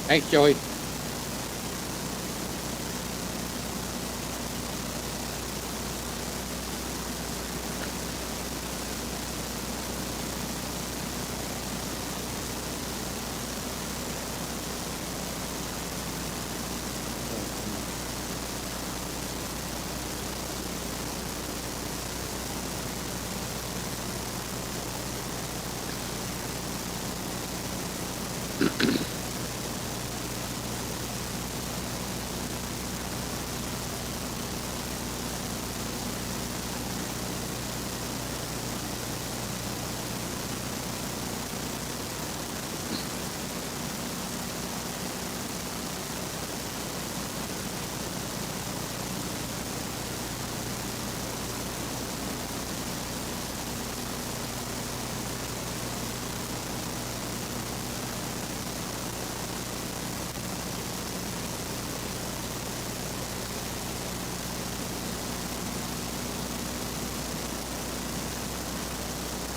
Thanks, Joey.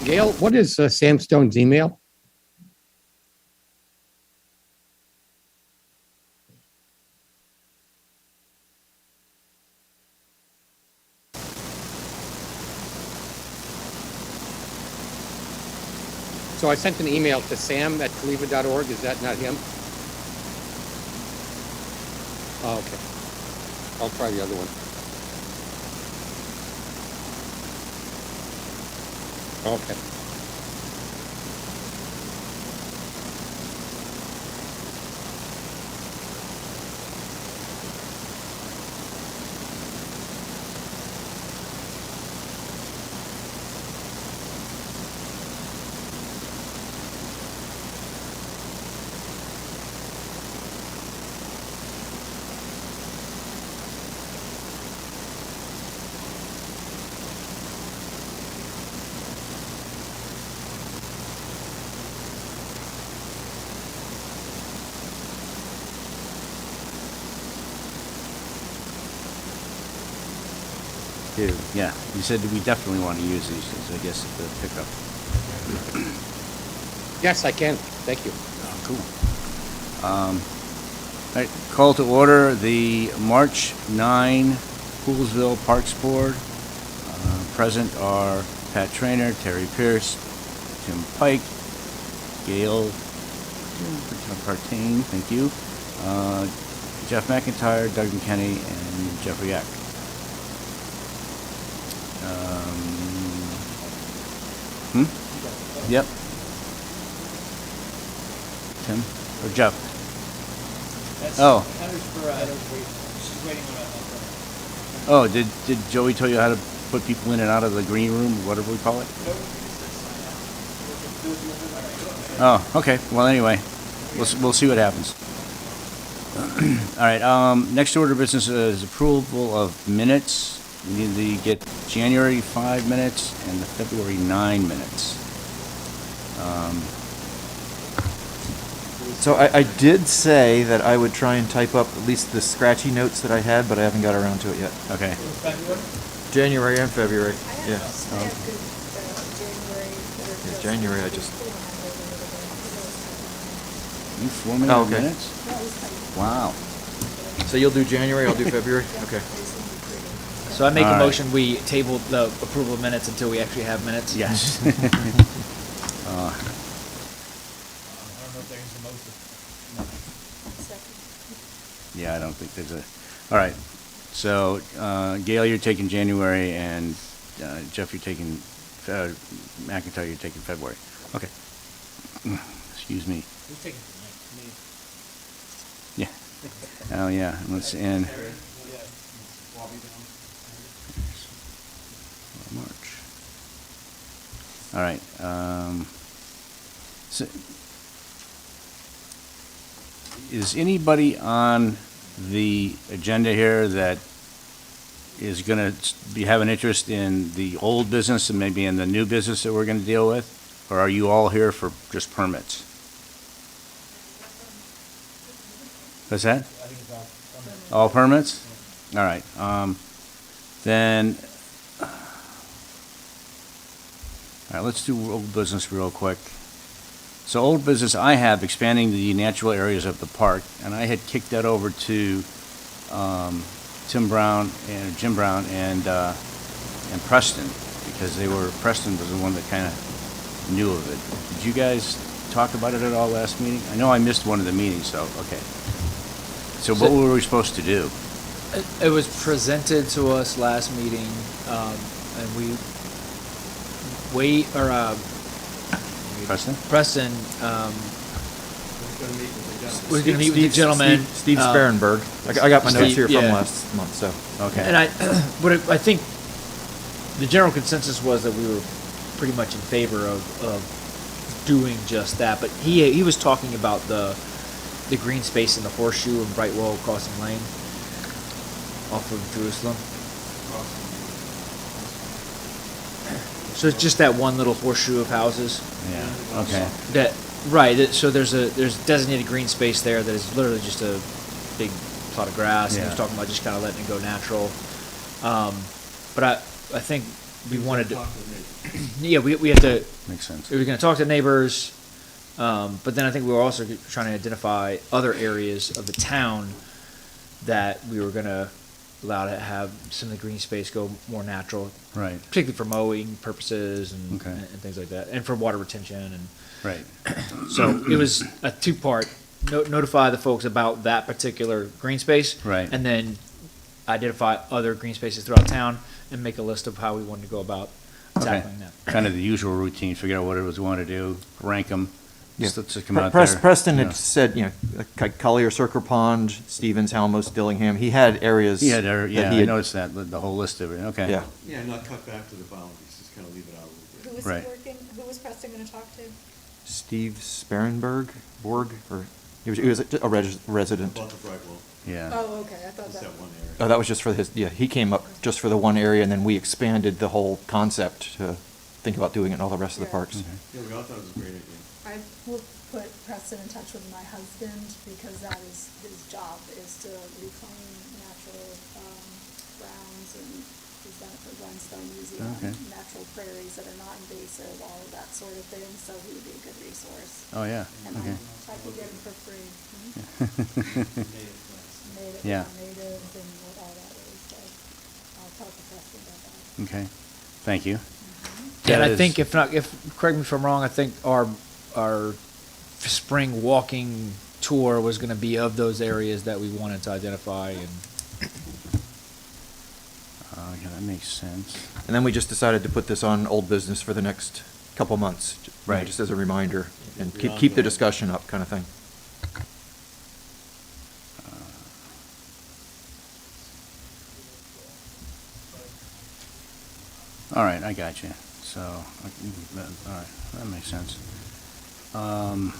Gail, what is Sam Stone's email? So I sent an email to sam@cleveland.org. Is that not him? Oh, okay. I'll try the other one. Okay. Yeah, you said we definitely want to use these things, I guess, at the pickup. Yes, I can. Thank you. Oh, cool. All right, call to order the March 9 Poolsville Parks Board. Present are Pat Trainer, Terry Pierce, Tim Pike, Gail Partain, thank you, Jeff McIntyre, Doug McKinney, and Jeffrey Eck. Yep. Tim or Jeff? Oh. She's waiting on Oh, did Joey tell you how to put people in and out of the green room, whatever we call it? Oh, okay. Well, anyway, we'll see what happens. All right. Next order of business is approval of minutes. We need to get January 5 minutes and the February 9 minutes. So I did say that I would try and type up at least the scratchy notes that I had, but I haven't got around to it yet. Okay. January and February, yeah. January. January, I just... You 4 minute Oh, okay. minutes? Wow. So you'll do January, I'll do February? Okay. So I make All a right. motion, we table the approval of minutes until we actually have minutes. Yes. I don't know if there's a motion. Yeah, I don't think there's a... All right. So, Gail, you're taking January, and Jeff, you're taking... McIntyre, you're taking February. Okay. Excuse me. Who's taking tonight? Yeah. Oh, yeah. Let's end... March. All right. So, is anybody on the agenda here that is going to have an interest in the old business and maybe in the new business that we're going to deal with? Or are you all here for just permits? What's that? I think it's All permits? All right. Then, all right, let's do old business real quick. So old business, I have expanding the natural areas of the park, and I had kicked that over to Jim Brown and Preston, because Preston was the one that kind of knew of it. Did you guys talk about it at all last meeting? I know I missed one of the meetings, so, okay. So what were we supposed to do? It was presented to us last meeting, and we Preston? Preston, was going to meet with the gentleman. Steve um, Sparenberg. I got my notes Steve, here from yeah. last month, so. Okay. And I think the general consensus was that we were pretty much in favor of doing just that. But he was talking about the green space in the horseshoe and Brightwell Crossing Lane off of Jerusalem. So it's just that one little horseshoe of houses. Yeah, okay. So there's designated green space there that is literally just a big plot of grass. And he was Yeah. talking about just kind of letting it go natural. But I think we wanted to. Yeah, we had to. Makes sense. We were going to talk to neighbors, but then I think we were also trying to identify other areas of the town that we were going to allow to have some of the green space go more natural, Right, particularly for mowing purposes and, Okay. and things like that, and for water retention. And right. so it was a two-part: notify the folks about that particular green space, Right. and then identify other green spaces throughout town and make a list of how we wanted to go about Okay. tackling that. Kind of the usual routine, figure out what it was we want to do, rank them, Yeah. just to come out there. Preston you had know. said, like Collier Circle Pond, Stevens, Halmos, Dillingham, he had areas. Yeah, that I he had- noticed that, the whole list of it, okay. Yeah. Yeah, not cut back to the boundaries, just kind of leave it out a little bit. Who was Right. who was Preston gonna talk to? Steve Sparenberg, or, he was a resident. About the Brightwell, Yeah, Oh, okay, I thought just that. that one area. Oh, that was just for he came up just for the one area, and then we expanded the whole concept to think about doing it in all the rest of the Yeah. parks. Okay. Yeah, we all thought it was a great idea. I will put Preston in touch with my husband because that is his job, is to reclaim natural, grounds and he's done it for Glenstone Museum, Okay. natural prairies that are not invasive, all of that sort of thing, so he would be a good resource. oh, yeah, And okay. I could get him for free. Native, Yeah. natives and what all that is, so I'll talk to Preston about that. Okay, thank you. Yeah, and That I is- think correct me if I'm wrong, I think our spring walking tour was going to be of those areas that we wanted to identify. And Yeah, that makes sense. And then we just decided to put this on old business for the next couple months. Right. Just as a reminder, and Yeah, keep the ongoing. discussion up, kind of thing. All right, I got you. So, all right, that makes sense. All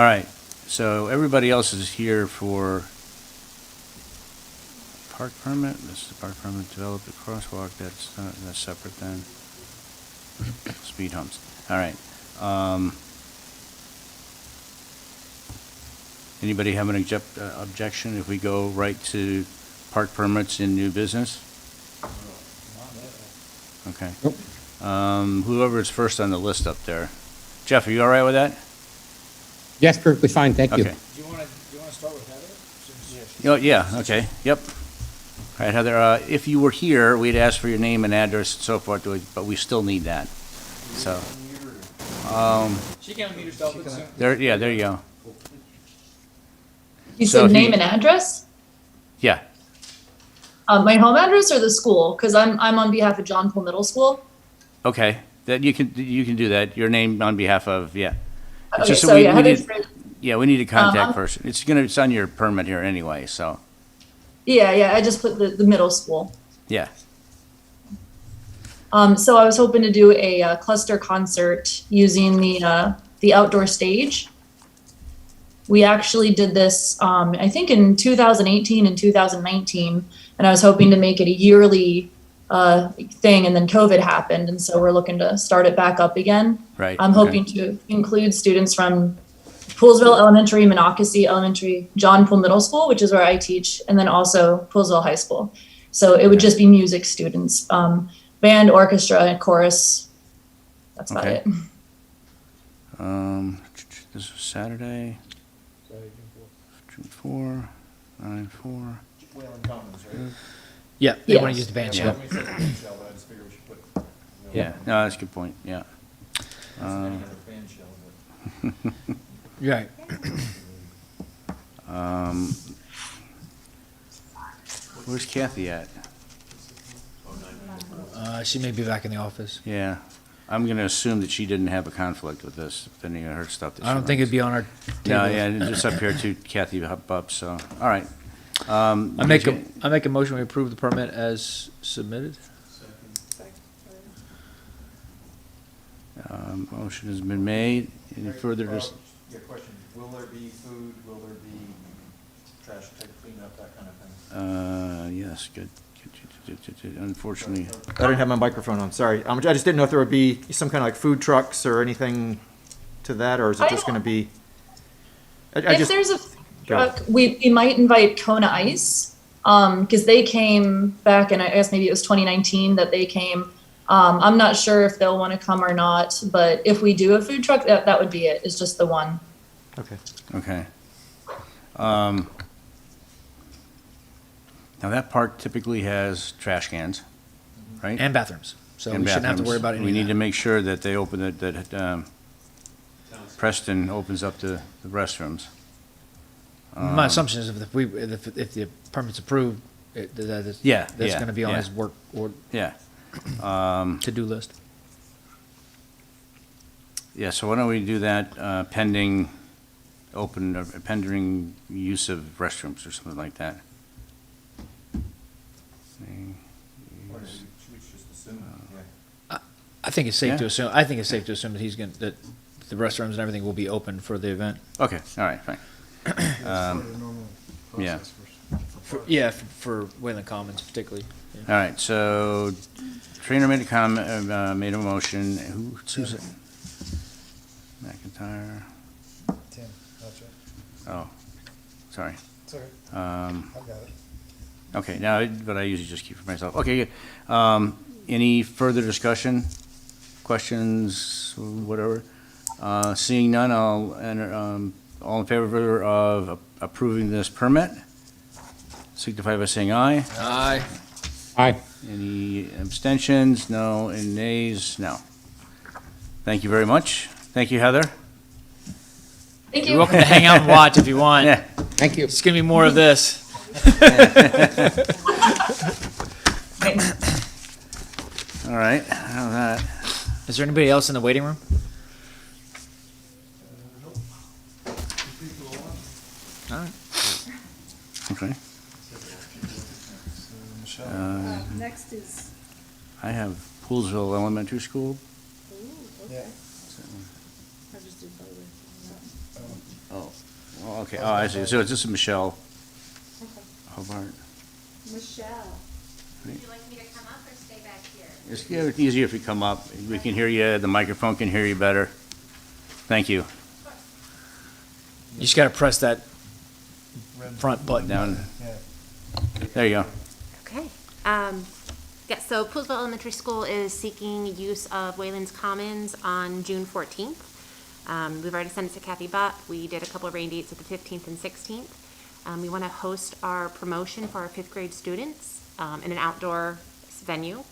right, so everybody else is here for park permit. This is the park permit, develop the crosswalk. That's separate then. Speed humps. All right. Anybody have an objection if we go right to park permits in new business? Okay. Nope. Whoever is first on the list up there. Jeff, are you all right with that? Yes, perfectly fine, thank you. Okay. do you want to start with Heather? Oh, yeah, okay, yep. All right, Heather, if you were here, we'd ask for your name and address and so forth, but we still need that. So, She can unmute herself. there you go. You So said if name you- and address? Yeah, My home address or the school? Because I'm on behalf of John Pool Middle School. okay, that you can do that, your name on behalf of, yeah. It's Okay, just so we yeah, need- Heather's, Yeah, we need a contact I'm- person. It's on your permit here anyway, so, yeah, I just put the middle school. yeah. So I was hoping to do a cluster concert using the outdoor stage. We actually did this, I think in 2018 and 2019, and I was hoping to make it a yearly thing, and then COVID happened, and so we're looking to start it back up again. Right, I'm okay. hoping to include students from Poolsville Elementary, Monocacy Elementary, John Pool Middle School, which is where I teach, and then also Poolsville High School. So it would just be music students, band, orchestra, and chorus. That's about Okay. it. This is Saturday, June 4, 9/4. Whalen Commons, right? Yeah, they want Yes. to use the band Yeah. shell. We said band shell, but I just figured we should put, you know, Yeah, no, that's a good point, yeah. any other band shell, but. Right. Where's Kathy at? She may be back in the office. Yeah, I'm gonna assume that she didn't have a conflict with this, with any of her stuff that she I don't think it'd be on our table. No, yeah, it's just up here too, Kathy up, so, all right. I make a motion we approve the permit as submitted. Motion has been made. Any further, Yeah, question, will there be food, will there be trash type cleanup, that kind of thing? yes, good. Unfortunately, I didn't have my microphone on, sorry. I just didn't know if there would be some kind of like food trucks or anything to that, or is it just gonna be? If there's a food Go. truck, we might invite Kona Ice, because they came back, and I guess maybe it was 2019 that they came. I'm not sure if they'll want to come or not, but if we do a food truck, that would be it. It's just the one. Okay. okay. Now, that park typically has trash cans, right? And bathrooms. So And we shouldn't have to worry bathrooms. about any We of need to that. make sure that they open it, that Preston opens up the restrooms. My assumption is if the permit's approved, that's Yeah, that's yeah, gonna be on yeah. his work or Yeah. to-do list. Yeah, so why don't we do that pending pending use of restrooms or something like that? Or should we just assume, yeah. I think it's safe Yeah. to assume, that the restaurants and everything will be open for the event. Okay, all right, fine. Yeah. For Wayland Commons particularly. All right, so Trainer made made a motion. Who's it? McIntyre. Tim, that's right. Oh, sorry. It's okay. Um, I've got it. Okay, now, but I usually just keep for myself. Okay, good. Any further discussion, questions, whatever? Seeing none, all in favor of approving this permit, signify by saying aye. Aye. Aye. Any abstentions? No. And nays? No. Thank you very much. Thank you, Heather. Thank You're you. welcome to hang out and watch if you want. Yeah. Thank you. It's gonna be more of this. All right, how's that? Is there anybody else in the waiting room? All right. Okay. Next is, I have Poolsville Elementary School. okay. Yeah. I just did both. Oh, well, okay, oh, I see. So it's just Michelle Okay. Hobart. Michelle. Would you like me to come up or stay back here? It's easier if you come up. We can hear you, the microphone can hear you better. Thank you. You just gotta press that front button. Down, Yeah. there you go. Okay. Yeah, so Poolsville Elementary School is seeking use of Wayland's Commons on June 14th. We've already sent it to Kathy Butt. We did a couple of rain dates at the 15th and 16th. We want to host our promotion for our 5th grade students in an outdoor venue.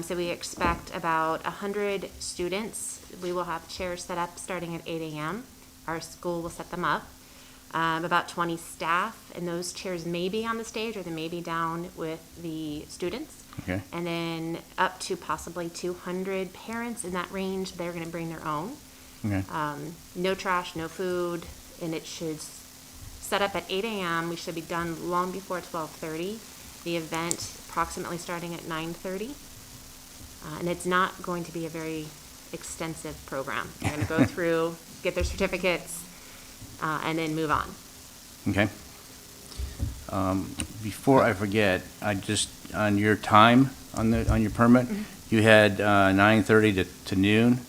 So we expect about 100 students. We will have chairs set up starting at 8 a.m. Our school will set them up. About 20 staff, and those chairs may be on the stage or they may be down with the students. Okay. And then up to possibly 200 parents in that range. They're going to bring their own. Okay. No trash, no food, and it should set up at 8 a.m. We should be done long before 12:30. The event approximately starting at 9:30. And it's not going to be a very extensive program. They're going to go through, get their certificates, and then move on. Okay. Before I forget, on your time, on your permit, you had 9:30 to noon.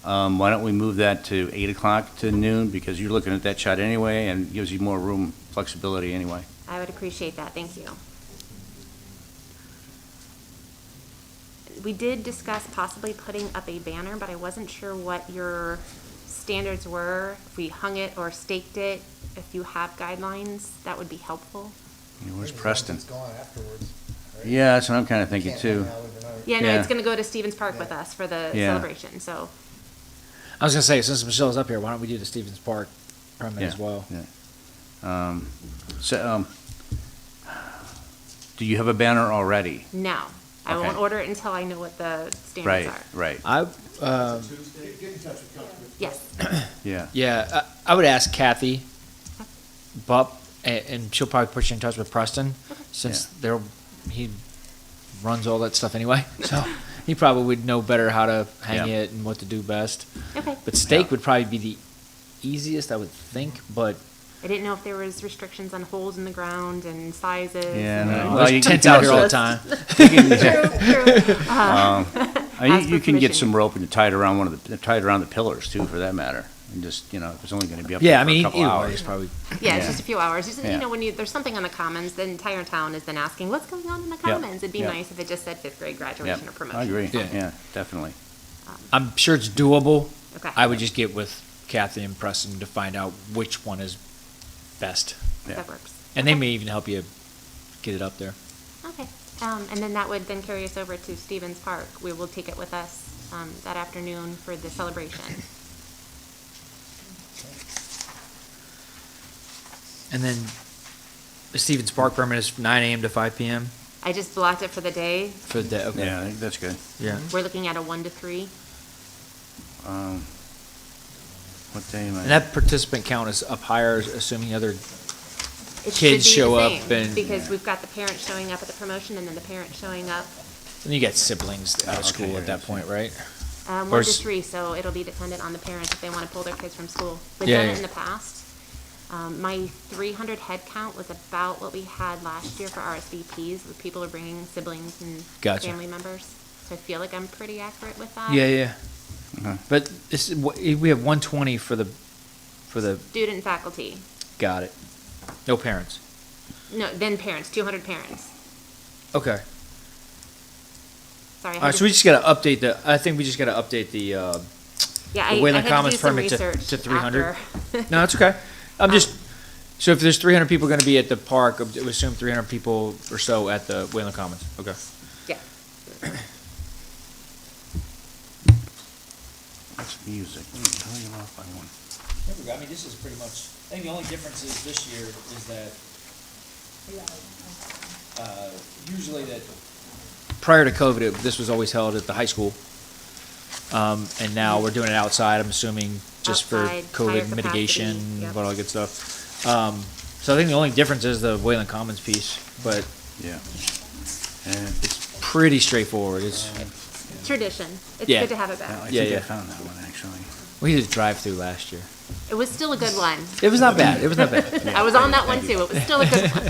Why don't we move that to 8 o'clock to noon, because you're looking at that shot anyway, and gives you more room, flexibility anyway. I would appreciate that, thank you. We did discuss possibly putting up a banner, but I wasn't sure what your standards were, if we hung it or staked it, if you have guidelines, that would be helpful. Yeah, where's Maybe once Preston? It's gone afterwards. right? Yeah, that's what I'm kind of thinking Can't too. hang out overnight. Yeah, no, Yeah. it's gonna go to Stevens Park with us for the Yeah. celebration, so. I was gonna say, since Michelle's up here, why don't we do the Stevens Park permit as well? Yeah. So, do you have a banner already? No, I Okay. won't order it until I know what the standards Right, are. right, I, Yes, yeah. yeah, I would ask Kathy Bupp, and she'll probably put you in touch with Preston, since he runs all that stuff anyway, so he probably would know better how to hang Yeah. it and what to do best. okay. But steak Yeah. would probably be the easiest, I would think, but I didn't know if there was restrictions on holes in the ground and sizes. Yeah, and- no. well, Well, there's you tents can out here all the also- time. True, true. Ask You for can get permission. some rope and tie it around tie it around the pillars too, for that matter. And just, if it's only gonna be up Yeah, there I for mean, a couple either way, hours. it's probably, Yeah, it's Yeah. just a few hours. Just, Yeah. when there's something on the commons, the entire town has been asking, what's going on in the Yeah. commons? It'd be Yeah. nice if it just said fifth grade Yeah, graduation or promotion. I agree, Yeah. yeah, definitely. I'm sure it's doable. Okay. I would just get with Kathy and Preston to find out which one is best. Yeah. That works. And they may even help you get it up there. Okay. And then that would then carry us over to Stevens Park. We will take it with us that afternoon for the celebration. And then the Stevens Park permit is 9 a.m. to 5 p.m. I just blocked it for the day. for the day. Okay. Yeah, I think that's good. Yeah. We're looking at a 1 to 3. What day am I? And that participant count is up higher, assuming other. It Kids should be show the up same, and- because we've got the parents showing up at the promotion and then the parents showing up. And you get siblings out Oh, of school okay, at that yeah, point, right? 1 Or to s- 3, so it'll be dependent on the parents if they want to pull their kids from school. We've Yeah, done yeah. it in the past. My 300 head count was about what we had last year for RSVPs, with people are bringing siblings and Gotcha. family members. So I feel like I'm pretty accurate with that. Yeah, yeah. Okay. But we have 120 for the. Student and faculty. Got it. No parents. No, then parents, 200 parents. Okay. Sorry. I All had right, so we just gotta update I think we just gotta update the yeah, the I Wayland had Commons to do some permit research to 300. after. No, it's okay. I'm just, so if there's 300 people gonna be at the park, we assume 300 people or so at the Wayland Commons. Okay. Yeah. That's music. Turn it off by one. I mean, this is pretty much, I think the only difference is this year is that usually that. Prior to COVID, this was always held at the high school. And now we're doing it outside, I'm assuming, just for Outside, higher COVID capacity, mitigation, yep. all that good stuff. So I think the only difference is the Wayland Commons piece, but Yeah. And it's pretty straightforward. It's, Tradition. It's Yeah. good to have it I back. think Yeah, I yeah. found that one, actually. we did a drive-through last year. It was still a good one. It was not bad, it was not bad. I was on that one too. It was still a good one.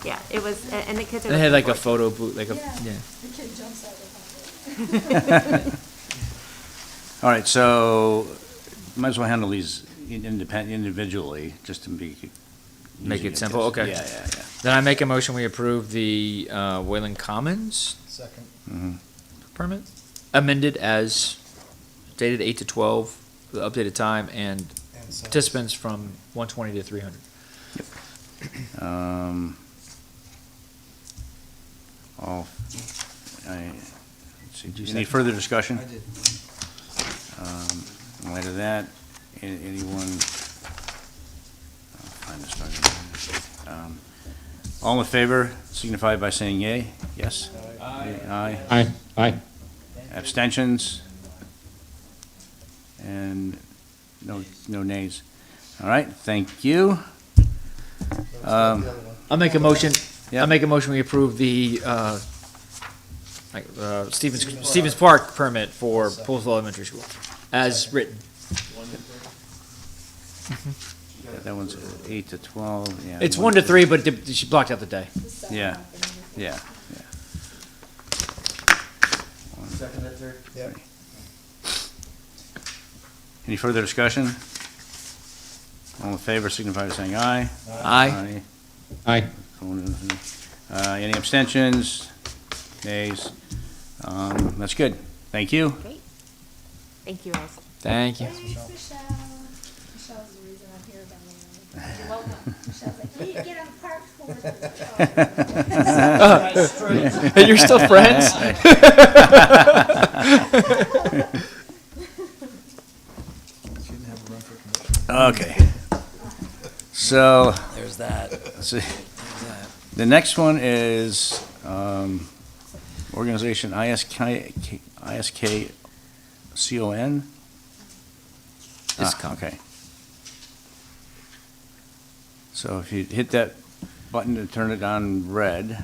Yeah, it was, and the kids are. And it had looking like a forward photo booth, like a, Yeah. yeah. The kid jumps out of it. All right, so might as well handle these individually, just to be. Make easy it to simple, just- okay. Yeah. Then I make a motion, we approve the Wayland Commons Second. Mm-hmm. permit, amended as dated 8 to 12, the updated time, and And size. participants from 120 to 300. All, let's see, Did you any second? further discussion? I did. In light of that, anyone? I'll find this document. All in favor signify by saying yea. Yes? Aye. Aye. Aye. Abstentions? And no nays. All right, thank you. So let's go with the other one. I'll make a motion, Yeah. I'll make a motion, we approve the Stevens Park permit for Poolsville Elementary School, as written. That one's 8 to 12, yeah. It's 1 to 3, but she blocked out the day. The second Yeah. half and then the Yeah, Second, third? Yep. Any further discussion? All in favor signify by saying aye. Aye. Aye. Any abstentions? Nays? That's good. Thank you. Great. Thank you, Rose. Thank you. Thanks, Michelle. Michelle's the reason I'm here, by the way. You're welcome. Michelle's like, you need to get on the park board. You're still friends? Shouldn't have a run for commission. Okay. So, There's that. let's see. The next one is organization ISKCON. Okay. So if you hit that button to turn it on red,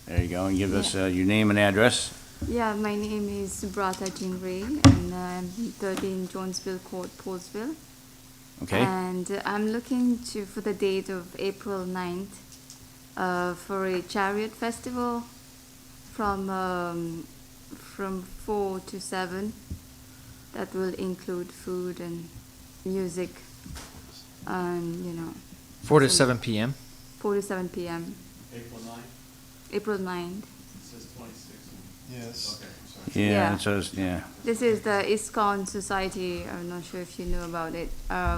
there you go, and give us your name and address. Yeah, my name is Subrata Jingray, and I'm 13 Jonesville Court, Poolsville. Okay? And I'm looking for the date of April 9th for a chariot festival from 4 to 7. That will include food and music, and 4 to 7 p.m. 4 to 7 p.m. April 9th, April 9th. it says 26. Yes. Okay, I'm sorry. Yeah, Yeah. it says, yeah. This is the ISKCON Society. I'm not sure if you know about it.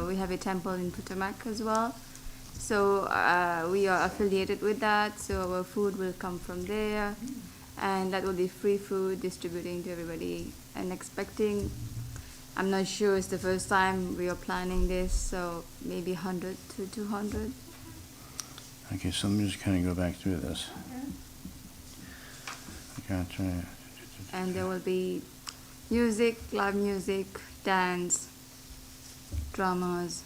We have a temple in Potomac as well. So we are affiliated with that. So our food will come from there. And that will be free food distributing to everybody. And expecting, I'm not sure, it's the first time we are planning this. So maybe 100 to 200. Okay, so let me just kind of go back through this. Gotcha. And there will be music, live music, dance, dramas.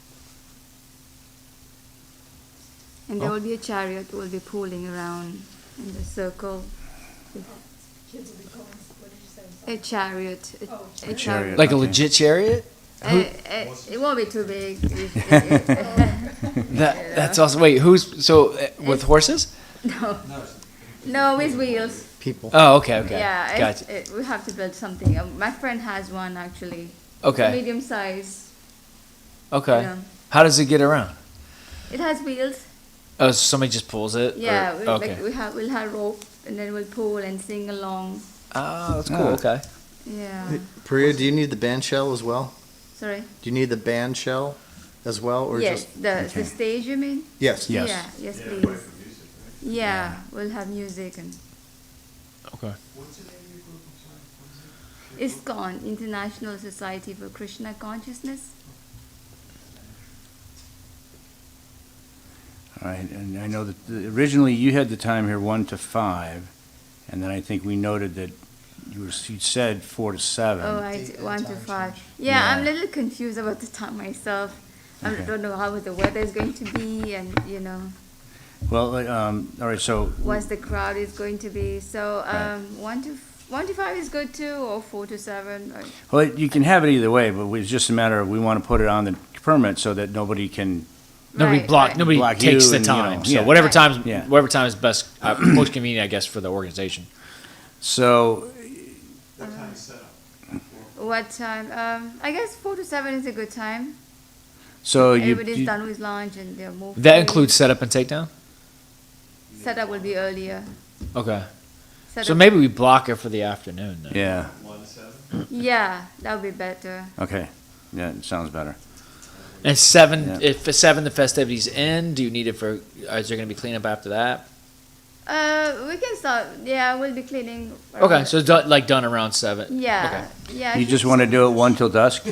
And there will be a chariot will be pulling around in the circle. Kids will be going, what did you say? A chariot. Oh, A Chariot. Like a Okay. legit chariot? It won't be too big. That's awesome. Wait, with horses? No. No, with wheels. People. Oh, okay. Yeah, Gotcha. we have to build something. My friend has one actually. Okay. Medium size. Okay. Yeah. How does it get around? It has wheels. Oh, so somebody just pulls it? Yeah, Or- okay. we'll have rope and then we'll pull and sing along. Oh, that's cool. Okay. Yeah. Priya, do you need the band shell as well? Sorry. Do you need the band shell as well, or Yes, just? the stage you mean? Yes. Yes. Yeah, yes, Yeah, please. play for music, right? Yeah, we'll have music and Okay. What's the name of your group? I'm sorry, what is it? ISKCON, International Society for Krishna Consciousness. All right, and I know that originally you had the time here 1 to 5, and then I think we noted that you said 4 to 7. Oh, Date and 1 to time 5. change. Yeah, I'm a Yeah. little confused about the time myself. I Okay. don't know how the weather is going to be and, Well, all right, so, what the crowd is going to be. So, Right. 1 to 5 is good too, or 4 to 7. Or, well, you can have it either way, but it's just a matter of we want to put it on the permit so that nobody can, Nobody Right. nobody Block takes you the and, you know, time. So yeah. whatever Right. time is best, most convenient, I guess, for the organization. so, What time is set up? What time? I guess 4 to 7 is a good time. so Everybody's done with lunch and they're moving. That includes setup and takedown? Setup will be earlier. Okay. So Setup- maybe we block it for the afternoon then. Yeah, 1 to 7? Yeah, that would be better. okay, yeah, it sounds better. And 7, Yeah. if for 7 the festivities end, do you need it for, is there going to be cleanup after that? We can start. Yeah, we'll be cleaning. Okay, so it's done around 7? Yeah, yeah. You just want to do it 1 till dusk?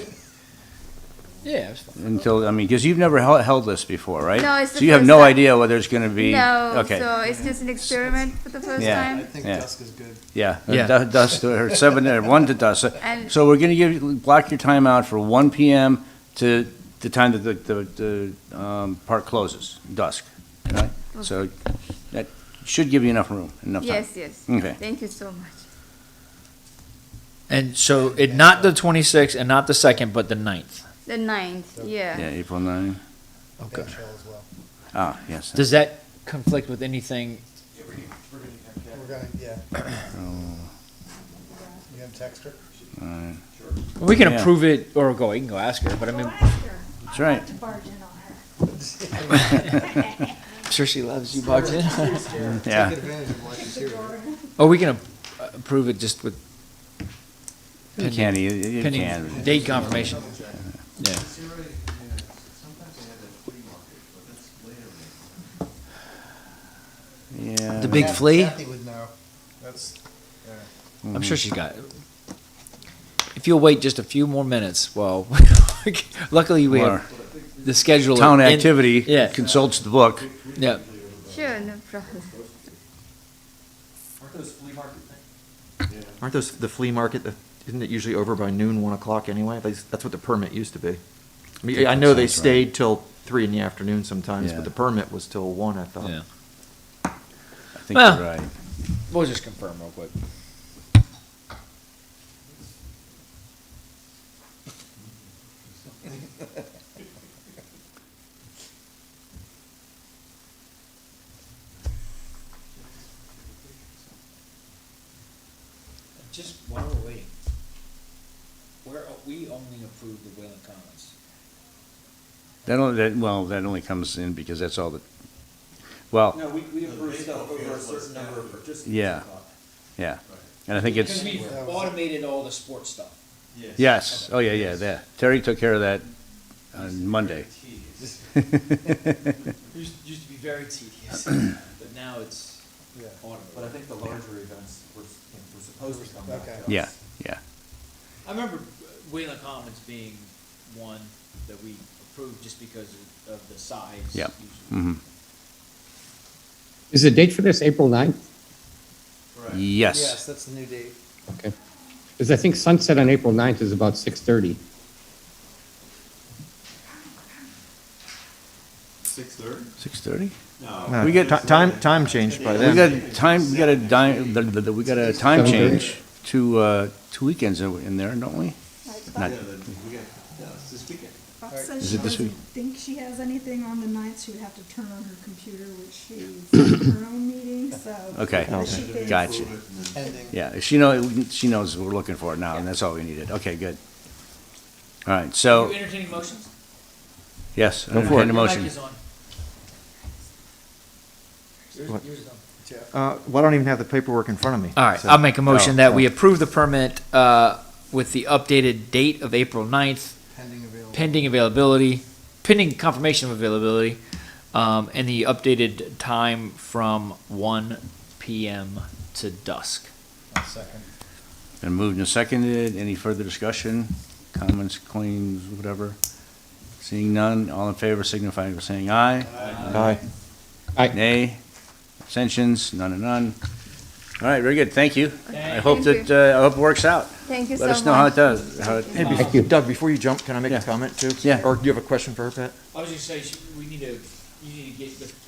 Yeah, it's fine. Until, I mean, because you've never held this before, right? No, it's the So you have first no time. idea whether it's going to be? No, Okay, so it's just an experiment for the first Yeah. I time. think Yeah. dusk is good. yeah. Yeah. Dusk, or 7, or 1 to dusk. And- So we're going to block your time out for 1 PM to the time that the park closes, dusk, right? So that should give you enough room, enough time. Yes, yes. Okay. Thank you so much. And so not the 26th and not the 2nd, but the 9th. The 9th, Yeah, yeah. April 9. Okay. Band shell as well. Ah, yes. Does that conflict with anything? We're gonna, yeah. You gonna text her? All right. We can Yeah. approve it or go. You can go ask her, but I mean, That's right. To barge in on her. I'm sure she loves you, Barton. Yeah. Take advantage of what she's here. Or we can approve it just with You can, you pending can. date confirmation. Yeah. It's already, yeah, sometimes they have that flea market, but that's later. Yeah. The big flea? Kathy would know. That's, yeah. I'm sure she got it. If you'll wait just a few more minutes, well, luckily we have the schedule. Town in- activity Yeah, consults the book. yeah. Sure, no problem. Aren't those flea market things? Aren't those the flea market, isn't it usually over by noon, 1 o'clock anyway? That's what the permit used to be. I mean, I know they Sounds right. stayed till 3 in the afternoon sometimes, Yeah. but the permit was till 1, I thought. Yeah. I think Well- you're right. We'll just confirm real quick. Just while we're waiting, we only approve the Wayland Commons. That only comes in because that's all the, well, No, we approve stuff over a certain number of participants. Yeah. yeah. And I think it's, Because we've automated all the sports stuff. yes, oh, yeah, that. Terry took care of that on Monday. Used to be very tedious, but now it's automated. But I think the larger events were supposed to come back to us. Yeah, yeah. I remember Wayland Commons being one that we approved just because of the size. Yep. usually. Mhm. Is the date for this April 9th? Yes. Yes, that's the new date. Okay. Because I think sunset on April 9th is about 6:30. 6:30? 6:30? No, we get time changed by We then. got we got a time 7:30? change to 2 weekends in there, don't we? Not- Yeah, it's this weekend. Bob Is says it she this doesn't week? think she has anything on the 9th. She would have to turn on her computer, which she's in her own meeting, so. Okay, but she thinks- gotcha. Pending. Yeah, she knows we're looking for it now, and that's all we needed. Okay, good. All right, so, You entertaining motions? yes, Go for it. entertain a Your motion. mic is on. What? Yours is on. Well, I don't even have the paperwork in front of me. All right, so- I'll make a motion Oh, that we oh. approve the permit with the updated date of April 9th, Pending available. pending confirmation of availability, and the updated time from 1 PM to dusk. Second. Been moved and seconded. Any further discussion, comments, claims, whatever? Seeing none, all in favor signify by saying aye. Aye. Aye. Nay. Abstentions, none and none. All right, very good, thank you. I hope Thank that, I hope it works out. Thank you so Let much. us know how it does, how it. Hey, Thank you. Doug, before you jump, can I make Yeah. a comment too? Yeah. Or do you have a question for her, Pat? I was just saying, you need to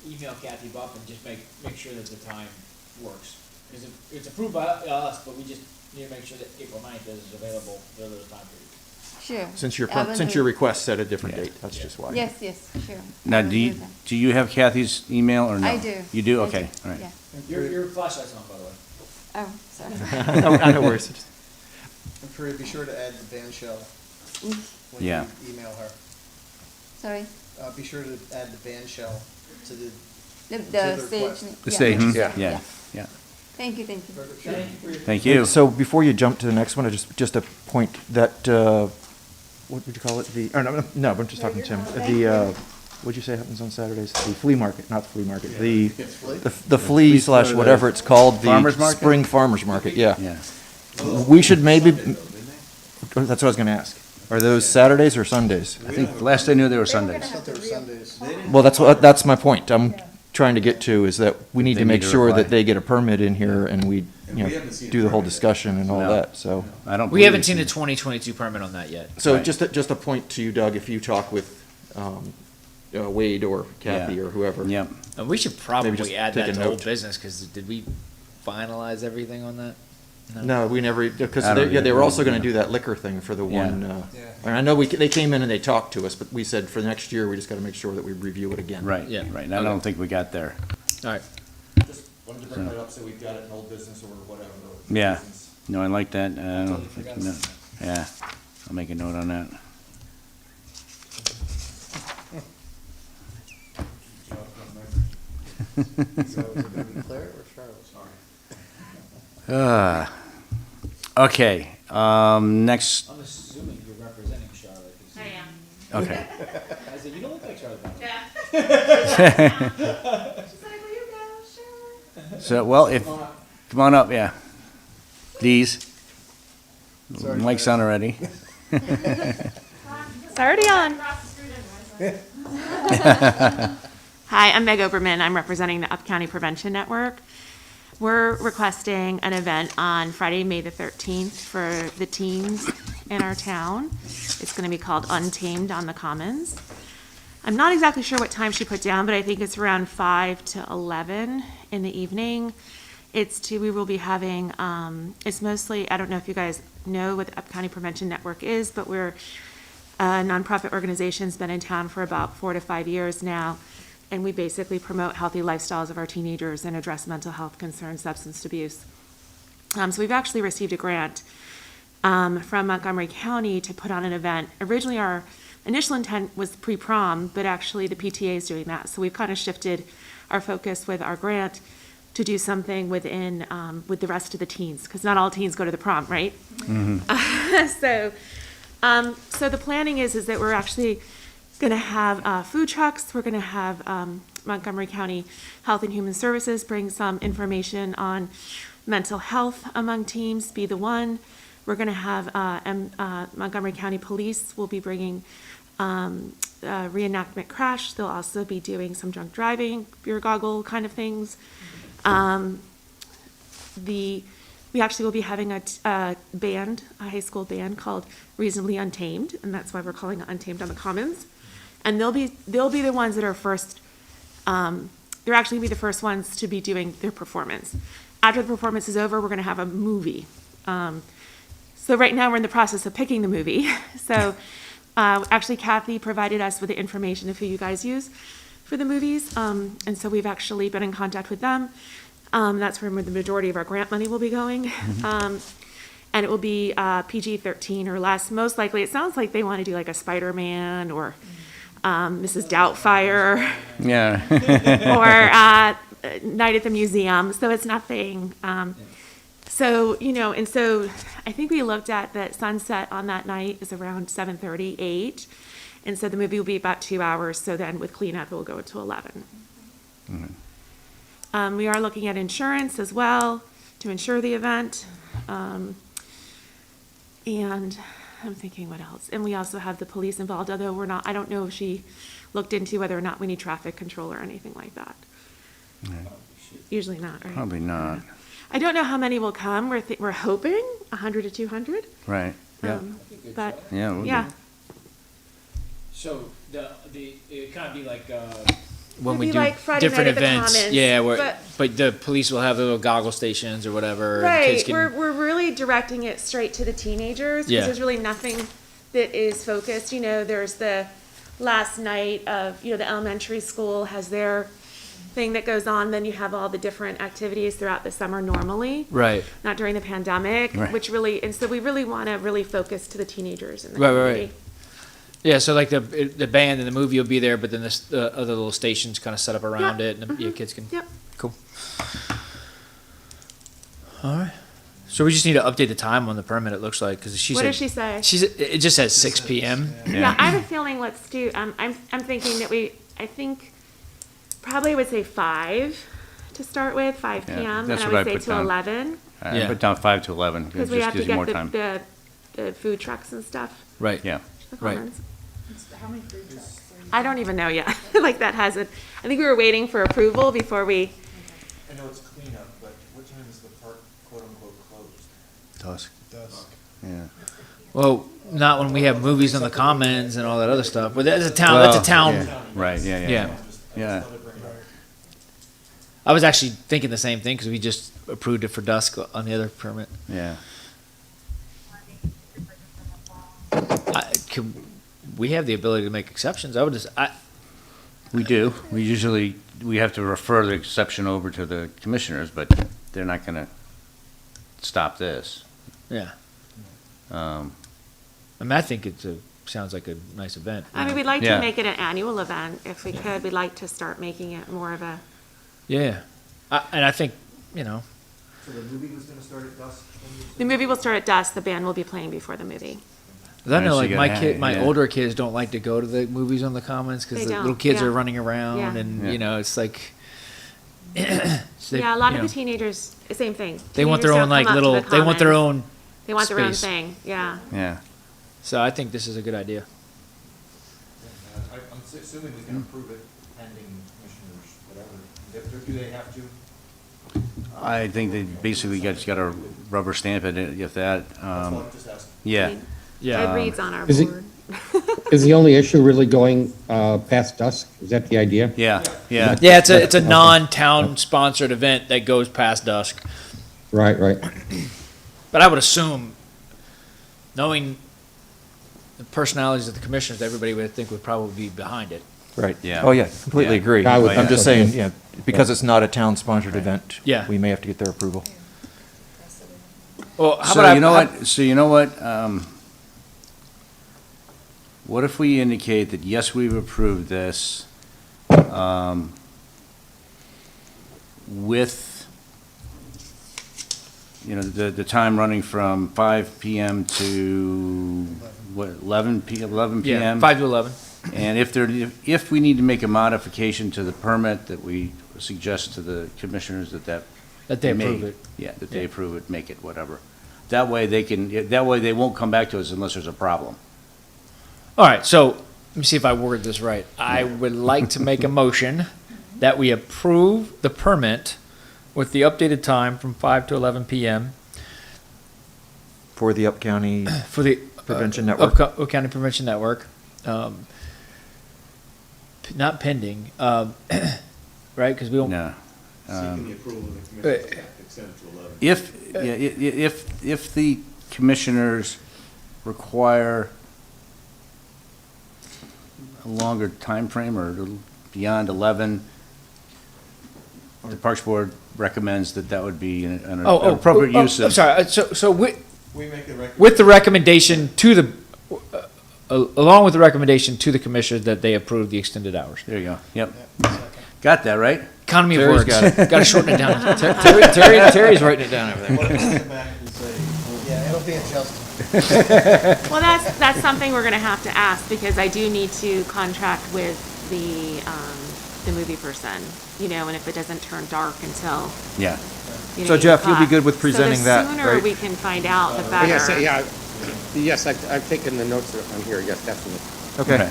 email Kathy Buff and just make sure that the time works. Because it's approved by us, but we just need to make sure that April 9th is available for those time periods. Sure. Since your, I will since do your it. request set a different Yeah. date, that's just why. Yes, sure. Now, I will that. do you have Kathy's email or no? I do. You do, I okay, all right. Yeah. Your flashlight's on, by the way. Oh, sorry. I know where it's. And Maria, be sure to add the band shell when Yeah. you email her. Sorry. Be sure to add the band shell to the, The the stage. request. The yeah. stage, Yeah. yeah, yeah. Thank you. Thank you for your. Thank you. So before you jump to the next one, just a point that, what would you call it? The, or no, I'm just talking to Tim. The, what'd you say happens on Saturdays? The flea market, not the flea market, the flea slash whatever it's called, the Farmers market? spring farmers market, yeah. Yeah. We should maybe, that's what I was gonna ask. Are those Saturdays or Sundays? I think last I knew they were They were gonna Sundays. have to They were Sundays. Well, that's my point. I'm trying to get to is that we need They to need make to sure reply. that they get a permit in here and we, And you we know, haven't seen a do the whole permit. discussion and all No. that, so. I don't. We believe haven't it's seen the in- 2022 permit on that yet. So Right. just a point to you, Doug, if you talk with Wade or Kathy Yeah. or whoever. Yep. And we should just probably add take that a to old note. business, because did we finalize everything on that? No, we never, because I don't they were also either. gonna do that liquor thing for the Yeah. one, Yeah. and I know they came in and they talked to us, but we said for next year, we just gotta make sure that we review it again. Right, Yeah. right. I don't think we got there. All right. Just wanted to bring that up so we've got it in old business or whatever. Yeah. No, I like that. I don't Totally think, forgot. no. Yeah, I'll make a note on that. So is it gonna be Claire or Charles? Okay, Next, I'm assuming you're representing Charlotte. I am. okay. I said, you don't look like Charlotte. Yeah. She's like, will you go? Sure. So, well, if, come on up, yeah. Please. Sorry, Mic's guys. on already. It's already on. Hi, I'm Meg Oberman. I'm representing the Up County Prevention Network. We're requesting an event on Friday, May the 13th for the teens in our town. It's going to be called Untamed on the Commons. I'm not exactly sure what time she put down, but I think it's around 5 to 11 in the evening. We will be having, it's mostly, I don't know if you guys know what the Up County Prevention Network is, but we're a nonprofit organization, has been in town for about 4 to 5 years now. And we basically promote healthy lifestyles of our teenagers and address mental health concerns, substance abuse. So we've actually received a grant from Montgomery County to put on an event. Originally, our initial intent was pre-prom, but actually the PTA is doing that. So we've kind of shifted our focus with our grant to do something within with the rest of the teens, because not all teens go to the prom, right? So the planning is that we're actually going to have food trucks. We're going to have Montgomery County Health and Human Services bring some information on mental health among teens, Be the One. We're going to have Montgomery County Police will be bringing reenactment crash. They'll also be doing some drunk driving, beer goggle kind of things. We actually will be having a band, a high school band called Reasonably Untamed, and that's why we're calling it Untamed on the Commons. And they'll be the ones that are first. They're actually be the first ones to be doing their performance. After the performance is over, we're going to have a movie. So right now we're in the process of picking the movie. So actually, Kathy provided us with the information of who you guys use for the movies, and so we've actually been in contact with them. That's where the majority of our grant money will be going. And it will be PG-13 or less. Most likely, it sounds like they want to do like a Spider-Man or Mrs. Doubtfire. Yeah. Or Night at the Museum. So it's nothing. So, and so I think we looked at that sunset on that night is around 7:30, 8. And so the movie will be about 2 hours. So then with cleanup, it will go to 11. We are looking at insurance as well to insure the event. And I'm thinking what else? And we also have the police involved, although I don't know if she looked into whether or not we need traffic control or anything like that. Usually not, right? Probably not. I don't know how many will come. We're hoping 100 to 200. Right, yeah. But Yeah, we'll yeah. do. So it kind of be like It'll when we be do like Friday different night at the events. Commons, Yeah, but the police will have the little goggle stations or whatever. And Right, kids can, we're really directing it straight to the teenagers because Yeah. there's really nothing that is focused. There's the last night of the elementary school has their thing that goes on. Then you have all the different activities throughout the summer normally, right. not during the pandemic, Right. which really and so we really want to really focus to the teenagers in the Right, community. right. Yeah, so like the band and the movie will be there, but then the other little stations kind of set up around Yep. it, and the kids can. Yep. Cool. All right. So we just need to update the time on the permit. It looks like because What does she say? It just says 6 p.m. Yeah, I have a feeling. Let's do. I'm thinking that I think probably would say 5 to start with, 5 Yeah, p.m. that's and what I I would say put to down. 11 I Yeah. put down 5 to 11. It because we just have to gives you more get time. the food trucks and stuff. Right. Yeah. The Right. commons. How many food trucks are you? I don't even know yet. Like that hasn't. I think we were waiting for approval before we. I know it's cleanup, but what time is the park quote-unquote closed? Dusk. Dusk. Yeah. Well, not when we have movies on the commons and all that other stuff. But that's a town. That's a town. Yeah. Right, yeah. Yeah. Yeah. I was actually thinking the same thing because we just approved it for dusk on the other permit. Yeah. We have the ability to make exceptions. We do. We have to refer the exception over to the commissioners, but they're not going to stop this. Yeah. Um, I think sounds like a nice event. I mean, we'd like Yeah. to make it an annual event if we could. We'd like to start making it more of a. Yeah. And I think, So the movie was gonna start at dusk? The movie will start at dusk. The band will be playing before the movie. 'Cause I know, So like you my gotta kid, have- my yeah. older kids don't like to go to the movies on the Commons because They the don't, little kids yeah. are running around, Yeah. and Yeah. you know, it's like. Yeah, a lot of the teenagers, same thing. They want their Teenagers own don't like come up to little. the They want their Commons. own. They want their own space. thing. Yeah. Yeah. So I think this is a good idea. I'm assuming we can approve it pending commissioners, whatever. Do they have to? I think they basically just got to rubber stamp it if that, Just ask. yeah. Yeah. Ed Reed's on our Is it- board. Is the only issue really going past dusk? Is that the idea? Yeah, yeah. Yeah, it's a non-town sponsored event that goes past dusk. Right, right. But I would assume, knowing the personalities of the commissioners, everybody would think would probably be behind it. Right. Yeah. Oh, yeah, completely Yeah. agree. I would I'm think just so, saying, too. yeah, because it's not a town-sponsored event. Yeah. We may have to get their approval. Well, how So about you know what, so you know what if we indicate that, yes, we've approved this, with, you know, the time running from 5 PM to, what, 11 Yeah, PM? 5 to 11. And if we need to make a modification to the permit, that we suggest to the commissioners that That they may- approve it. Yeah, that they Yeah. approve it, make it, whatever. That way they won't come back to us unless there's a problem. All right, so let me see if I word this right. I would like to make a motion that we approve the permit with the updated time from 5 to 11 PM For the Up County, for the Prevention Network. Up County Prevention Network. Not pending, right? Because we don't. No. Seeking the approval of the commission to extend it to 11. If the commissioners require a longer time frame or beyond 11, the Parks Board recommends that would be an appropriate use I'm of. sorry. So We make the recommendation. with the recommendation to the, along with the recommendation to the commissioners that they approve the extended hours. There you go. Yep. Second. Got that, right? Economy of Terry's words. got it. Got to shorten it down. Terry's writing it down over there. What if we come back and say, Yeah, it'll be adjusted. Well, that's something we're gonna have to ask, because I do need to contract with the movie person, you know, and if it doesn't turn dark until, Yeah. you know, So 8 Jeff, you'll be o'clock. good with presenting that, So the sooner right? we can find out, the Yes, better. yeah, yes, I've taken the notes on here, yes, definitely. Okay.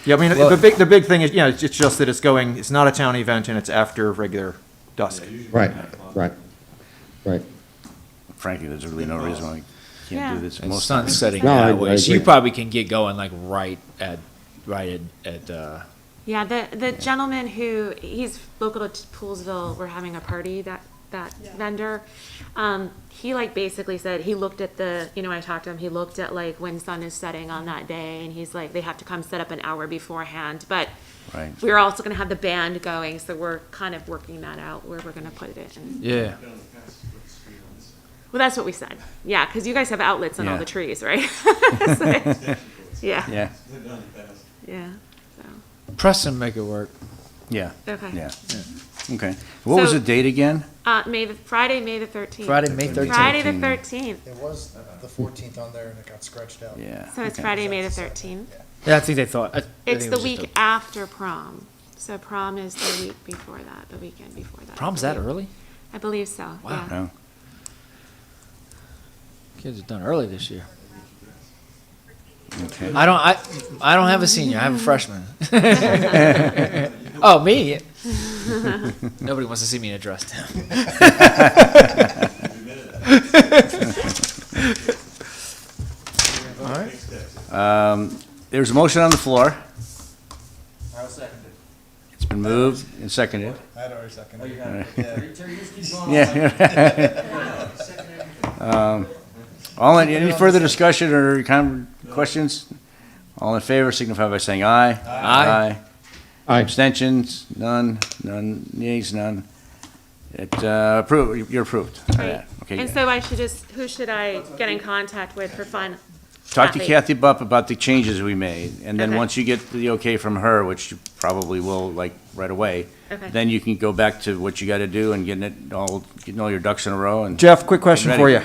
Yeah, I mean, Well- the big thing is, yeah, it's just that it's not a town event and it's after regular dusk. Right, right, right. Frankly, there's really no reason why we Yeah. can't do this And most sun's times. setting No, I that way, so you agree. probably can get going like right at Yeah, the gentleman who, he's local to Poolsville, we're having a party, that Yeah. vendor. He like basically said, he looked at the, you know, when I talked to him, he looked at like when sun is setting on that day, and he's like, they have to come set up an hour beforehand, but Right. we're also gonna have the band going, so we're kind of working that out, where we're gonna put it in. yeah. down the past, put the street on this. Well, that's what we said, yeah, because you guys have outlets on all Yeah. the trees, right? So, Yeah, Yeah, They've done it past. yeah, so, Preston make it work. yeah, okay. yeah. Okay. What was So- the date again? Friday, May the 13th. Friday, May 13th. Friday the 13th. It was the 14th on there and it got scratched out. Yeah. So it's okay. Friday, May the 13th. Yeah, I think they thought. I think It's it the was just week a- after prom. So prom is the week before that, the weekend before that. I Prom's that believe. early? I believe so, Wow. yeah. No. Kids are done early this year. Okay. I don't have a senior. I have a freshman. Oh, me? Nobody wants to see me in a dress down. All right. There's a motion on the floor. I'll second it. It's been moved and seconded. I had already seconded it. Yeah. Any further discussion or questions? All in favor signify by saying aye. Aye. Aye. Abstentions? None. Nays? None. You're approved. Right. Okay. And so I should who should I get in contact with for final? talk to Kathy. Kathy Bupp about the changes we made, and then Okay. once you get the okay from her, which you probably will, like, right away, Okay. then you can go back to what you gotta do and getting all your ducks in a row and. Jeff, quick question for you.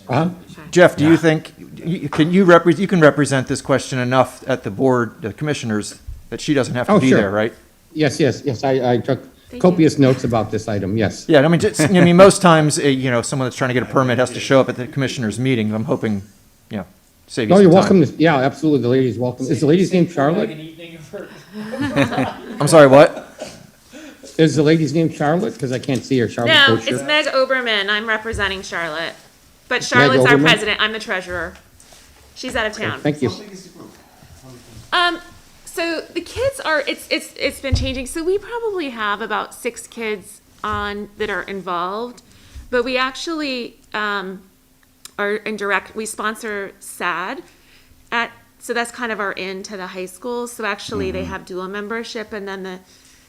Uh-huh. Jeff, do you think, you can represent this question enough at the board, the commissioners, that she doesn't have to Oh, be sure. there, right? Yes, I took Thank copious notes about this item, yes. Yeah, I mean, most times, someone that's trying to get a permit has to show up at the commissioners' meeting. I'm hoping, save you No, some you're time. welcome, yeah, absolutely, the lady's welcome. Is the lady's name Charlotte? I'm sorry, what? Is the lady's name Charlotte? Because I can't see her, Charlotte No, Boucher. it's Meg Oberman. I'm representing Charlotte. But Charlotte's our Oberman? president. I'm the treasurer. She's out of town. Thank you. How big is the group? So the kids are, it's been changing. So we probably have about 6 kids that are involved. But we actually, we sponsor SAD so that's kind of our in to the high school. So actually they have dual membership, and then the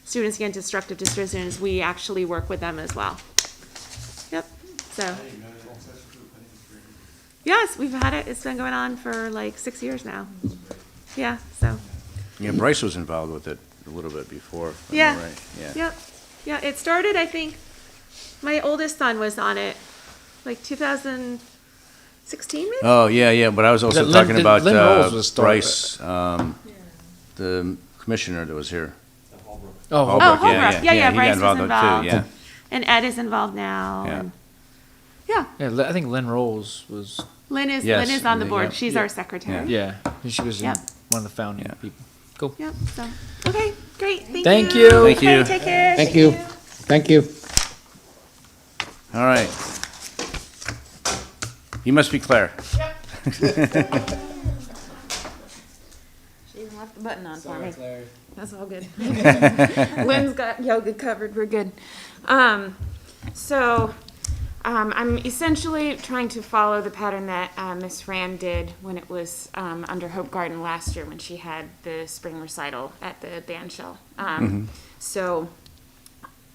students get destructive dispositions. We actually work with them as well. Yep, so. Yes, we've had it. It's been going on for like 6 years now. Yeah, so. Yeah, Bryce was involved with it a little bit before. if I'm Yeah. right, Yeah. Yep. Yeah, it started, I think, my oldest son was on it, like 2016 maybe? Oh, yeah, but I was also Lynn- talking about Lynn Rolls was Bryce, the commissioner that was here. Oh, Oh, Yeah, Holbrook. yeah, Yeah, yeah, he got Bryce was involved with it too, involved. yeah. And Ed is involved now. Yeah. And yeah, yeah, I think Lynn Rolls was, Lynn is Yes, on the yeah, board. yeah. She's our secretary. yeah, she was Yep. one of the founding Yeah. people. Cool. Yep, so, okay, great. Thank you. Thank Okay, you. take care. Thank you. Thank you. All right. You must be Claire. She even left the button on for me. That's all good. Lynn's got yoga covered, we're good. I'm essentially trying to follow the pattern that Miss Fran did when it was under Hope Garden last year when she had the spring recital at the band shell. So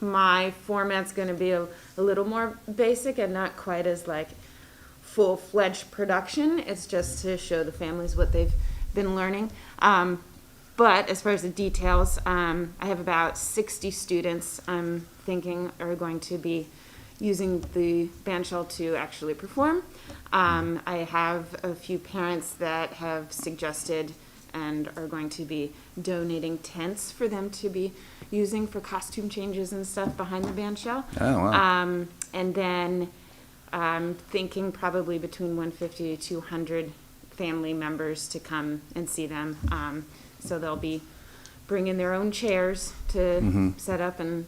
my format's gonna be a little more basic and not quite as like full-fledged production. It's just to show the families what they've been learning. But as far as the details, I have about 60 students I'm thinking are going to be using the band shell to actually perform. I have a few parents that have suggested and are going to be donating tents for them to be using for costume changes and stuff behind the band shell. Oh, wow. And then I'm thinking probably between 150 to 200 family members to come and see them. So they'll be bringing their own chairs to set up and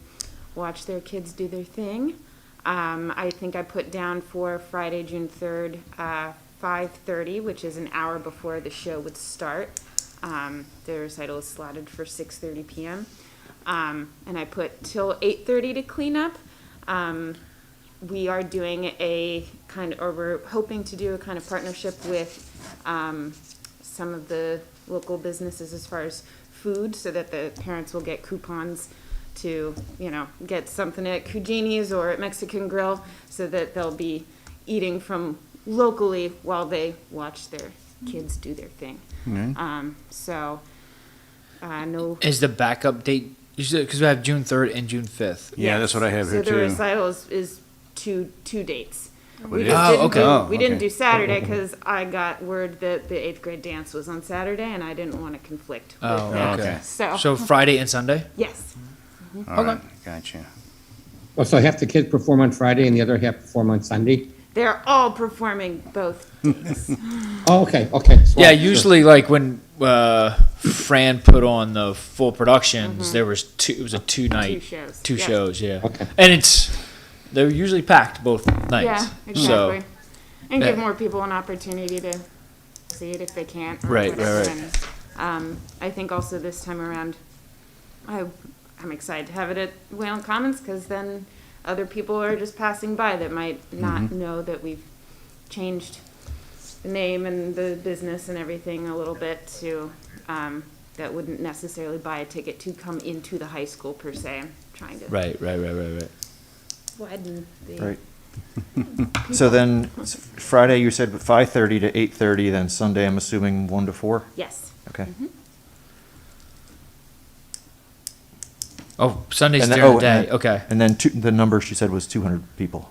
watch their kids do their thing. I think I put down for Friday, June 3rd, 5:30, which is an hour before the show would start. The recital is slotted for 6:30 p.m. And I put till 8:30 to clean up. We are doing we're hoping to do a kind of partnership with some of the local businesses as far as food, so that the parents will get coupons to, get something at Cugini's or at Mexican Grill, so that they'll be eating from locally while they watch their kids do their thing. No. Is the backup date, because we have June 3rd and June 5th. Yeah, that's what I have here So the too. recital is two dates. We it just is? didn't okay. do, Oh, we didn't okay. do Saturday because I got word that the 8th grade dance was on Saturday and I didn't want to conflict with Oh, that. okay. So Friday and Sunday? Yes. All right, gotcha. Well, so half the kids perform on Friday and the other half perform on Sunday? They're all performing both days. Oh, okay. So- Yeah, usually like when Fran put on the full productions, there was it was a two-night, shows. two Yes. shows, yeah. Okay. And they're usually packed both nights. Yeah, exactly. So, And give Yeah. more people an opportunity to see it if they can't. Or Right, whatever. right. And, I think also this time around, I'm excited to have it at Whalen Commons because then other people are just passing by that might not know that we've changed the name and the business and everything a little bit to, that wouldn't necessarily buy a ticket to come into the high school per se. I'm trying to right. widen the Right. So then, Friday, you said 5:30 to 8:30, then Sunday, I'm assuming 1 to 4? Yes. Okay. Oh, Sunday's And then- during oh, the and day, then- okay. And then the number she said was 200 people,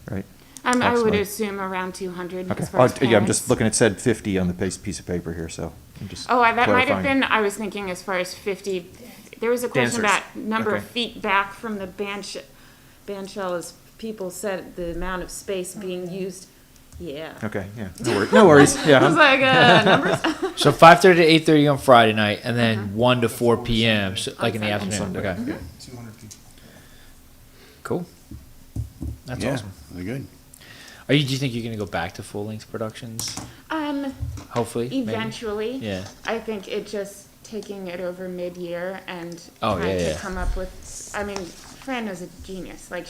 right? I would Approximately. assume around 200 Okay. as far as Yeah, I'm parents. just looking, it said 50 on the piece of paper here, so I'm just Oh, that might have clarifying. been, I was thinking as far as 50, there was a question Dancers. about number of Okay. feet back from the band shell as people said the amount of space being used. Yeah. Okay, yeah, no worries, yeah. I was like, numbers? So 5:30 to 8:30 on Friday night, and then 1 to 4 p.m., so like in the On afternoon, Sunday. okay. 200 people. Cool. That's Yeah, awesome. Very good. Do you think you're gonna go back to full-length productions? Hopefully, maybe? Eventually. Yeah. I think it just taking it over mid-year and Oh, trying yeah, to yeah. come up with, I mean, Fran is a genius. Like,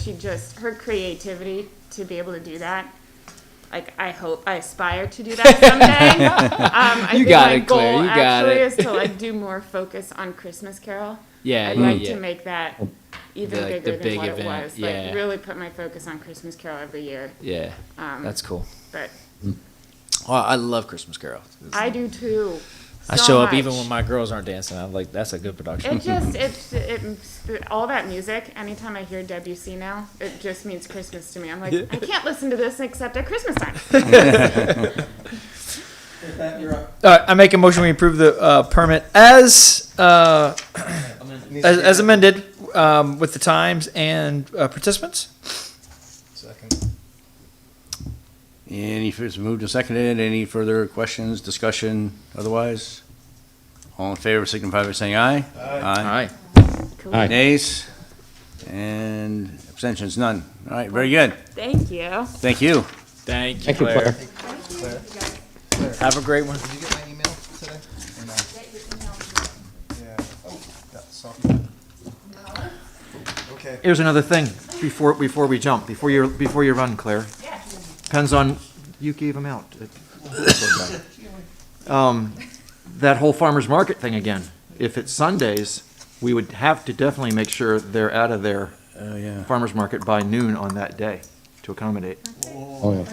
her creativity to be able to do that. Like, I aspire to do that someday. I You think got my it, Claire, goal you got actually it. is to like do more focus on Christmas Carol. Yeah, I'd yeah, like yeah. to make that even The, like, bigger the than big what event, it was. yeah. Like, really put my focus on Christmas Carol every year. Yeah, that's cool. But Oh, I love Christmas Carol. I do too. I so show up much. even when my girls aren't dancing. I'm like, that's a good production. It just, all that music, anytime I hear Debussy now, it just means Christmas to me. I'm like, I can't listen to this except at Christmas time. With that, you're up. All right, I make a motion we approve the permit as as amended with the times and participants. Second. Any first moved and seconded? Any further questions, discussion, otherwise? All in favor signify by saying aye. Aye. Aye. Nays? And abstentions, none. All right, very good. Thank you. Thank you. Thank you, Thank you, Claire. Claire. Claire, Have a great one. did you get my email today? Or not? Yeah. Oh, that's soft. Okay. Here's another thing, before we jump, before you run, Claire. Depends on, you gave them out. That whole farmer's market thing again, if it's Sundays, we would have to definitely make sure they're out of their Yeah. farmer's market by noon on that day to accommodate, Oh, yeah.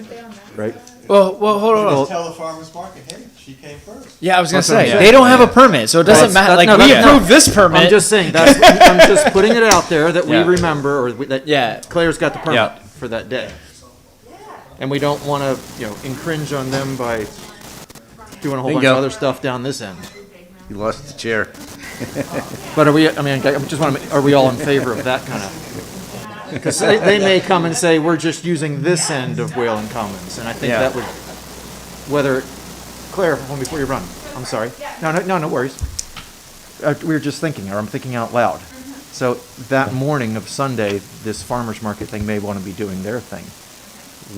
right? Well, hold on. Well- Tell the farmer's market, hey, she came first. Yeah, I was gonna That's what I'm say saying. they don't have a permit, so it doesn't matter. Like no, we that's- approved this permit. I'm just saying, I'm just putting it out there that we Yeah. remember, or that Yeah. Claire's got the permit Yeah. for that day. And we don't want to, infringe on them by doing a whole bunch Bingo. of other stuff down this end. You lost the chair. But I just want to, are we all in favor of that kind of? Because they may come and say, we're just using this end of Whalen Commons, and I think Yeah. that would, Claire, hold on before you run, I'm sorry. No worries. We were just thinking, or I'm thinking out loud. So that morning of Sunday, this farmer's market thing may want to be doing their thing.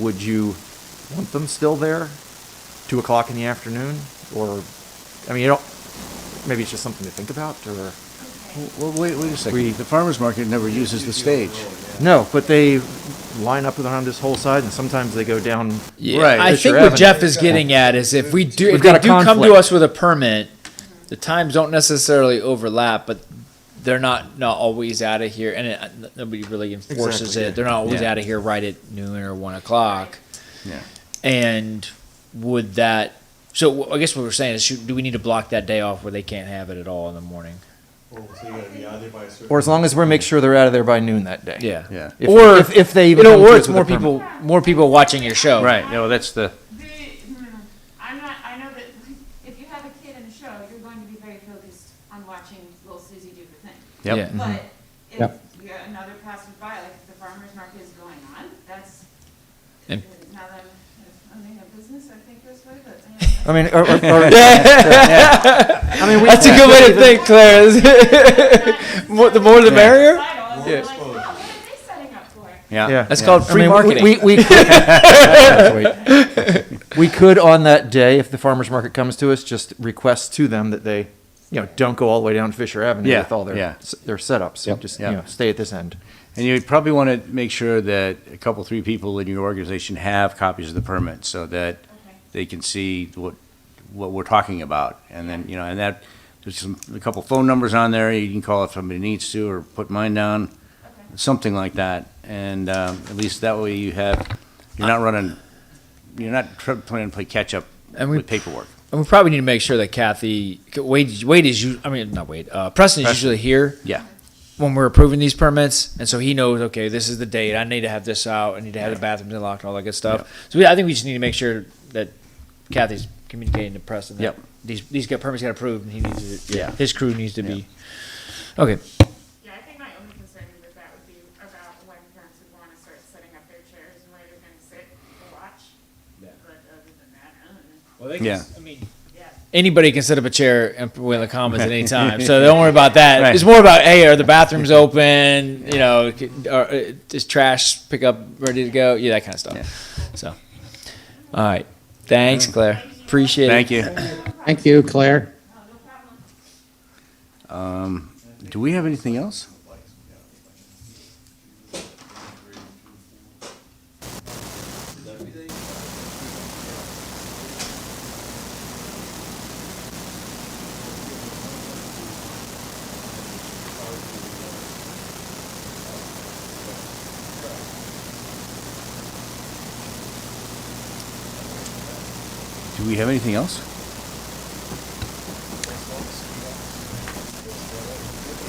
Would you want them still there, 2 o'clock in the afternoon? Or, maybe it's just something to think about, or? Well, wait a second. We- The farmer's market never uses the stage. No, but they line up around this whole side, and sometimes they go down. Yeah, Right. I Fisher think what Avenue. Jeff is getting at is if We've they got a do come to conflict. us with a permit, the times don't necessarily overlap, but they're not always out of here, and nobody really enforces Exactly, it. yeah. They're not always Yeah. out of here right at noon or 1 o'clock. Yeah. And would that? So I guess what we're saying is, do we need to block that day off where they can't have it at all in the morning? Oh, so you gotta be out there by a certain. Or as long as we make sure they're out of there by noon that day. Yeah. Yeah. If- Or if they even come to or us it's with a more people watching your show. Right, no, that's the, I know that if you have a kid in a show, you're going to be very focused on watching little Susie do her thing. yep. Yeah. But if Yep. you got another passerby, like if the farmer's market is going on, that's, And- now that I'm owning a business, I think this way, but. I mean, That's a good way to think, Claire. The more the merrier. Yeah. Like, oh, what are they setting up for? Yeah. yeah. That's called free marketing. We could on that day, if the farmer's market comes to us, just request to them that they, don't go all the way down Fisher Avenue Yeah, with all their yeah. their setups. Yep. Just Yep. stay at this end. And you'd probably want to make sure that a couple, 3 people in your organization have copies of the permit so that they can see what we're talking about. And then, and that, there's a couple phone numbers on there. You can call if somebody needs to, or put mine down. something like that, and at least that way you're not planning to play catch-up And we- with paperwork. And we probably need to make sure that Wade is, not Wade, Preston is usually here Yeah. when we're approving these permits, and so he knows, okay, this is the date, I need to have this out, I need to have the bathrooms unlocked, all that good stuff. So I think we just need to make sure that Kathy's communicating to Preston that Yep. these permits got approved, and he needs to, Yeah. his crew needs to be, okay. Yeah, I think my only concern with that would be about when parents would want to start setting up their chairs and where they're going to sit to watch. But other than that, I don't know. Well, Yeah. Anybody can set up a chair in the Commons at any time, so don't worry about that. Right. It's more about, hey, are the bathrooms open? You know, is trash pickup ready to go? Yeah, that kind of stuff. So, all right, thanks, Claire. Appreciate it. Thank you. Thank you, Claire. Do we have anything else? Do we have anything else?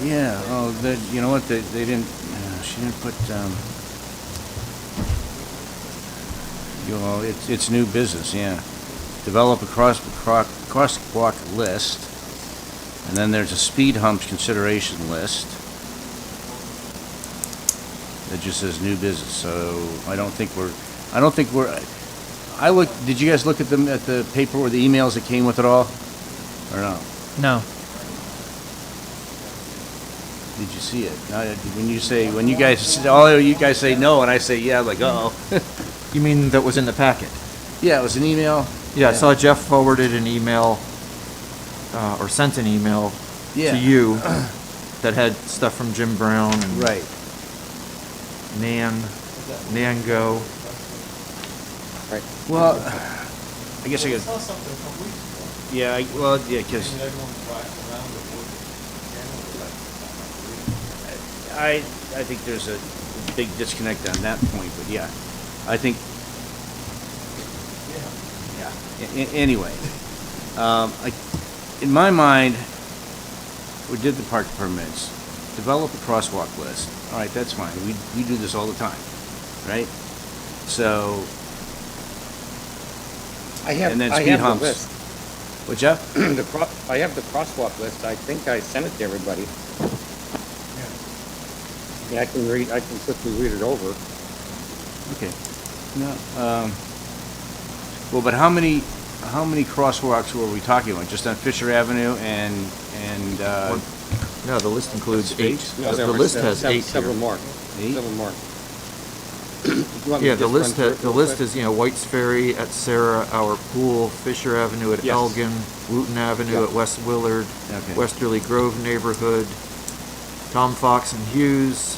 Yeah, you know what, they didn't, she didn't put, it's new business, yeah. Develop a crosswalk list, and then there's a speed humps consideration list. That just says new business, so I don't think we're, did you guys look at the paper or the emails that came with it all? Or no? No. Did you see it? When you guys say no, and I say yeah, I'm like, uh-oh. You mean that was in the packet? Yeah, it was an email. Yeah, I saw Jeff forwarded an email, or sent an email Yeah. to you that had stuff from Jim Brown and Right. Nango. Right. Well, I guess I could, saw something a couple weeks ago. yeah, because Everyone's driving around with I think there's a big disconnect on that point, but yeah, I think, yeah. Anyway, in my mind, we did the park permits, develop a crosswalk list. All right, that's fine. We do this all the time, right? So, and then speed I have humps. the list. What, Jeff? I have the crosswalk list. I think I sent it to everybody. Yeah, I can quickly read it over. Okay. No. Well, but how many crosswalks were we talking about? Just on Fisher Avenue and No, the list includes eight. No, The list has eight Several here. more. Eight? Several more. You want me Yeah, to the just list, run through it the real list quick? is, White's Ferry at Sarah, Our Pool, Fisher Avenue at Yes. Elgin, Wooten Avenue Yeah. at West Willard, Okay. Westerly Grove neighborhood, Tom Fox and Hughes,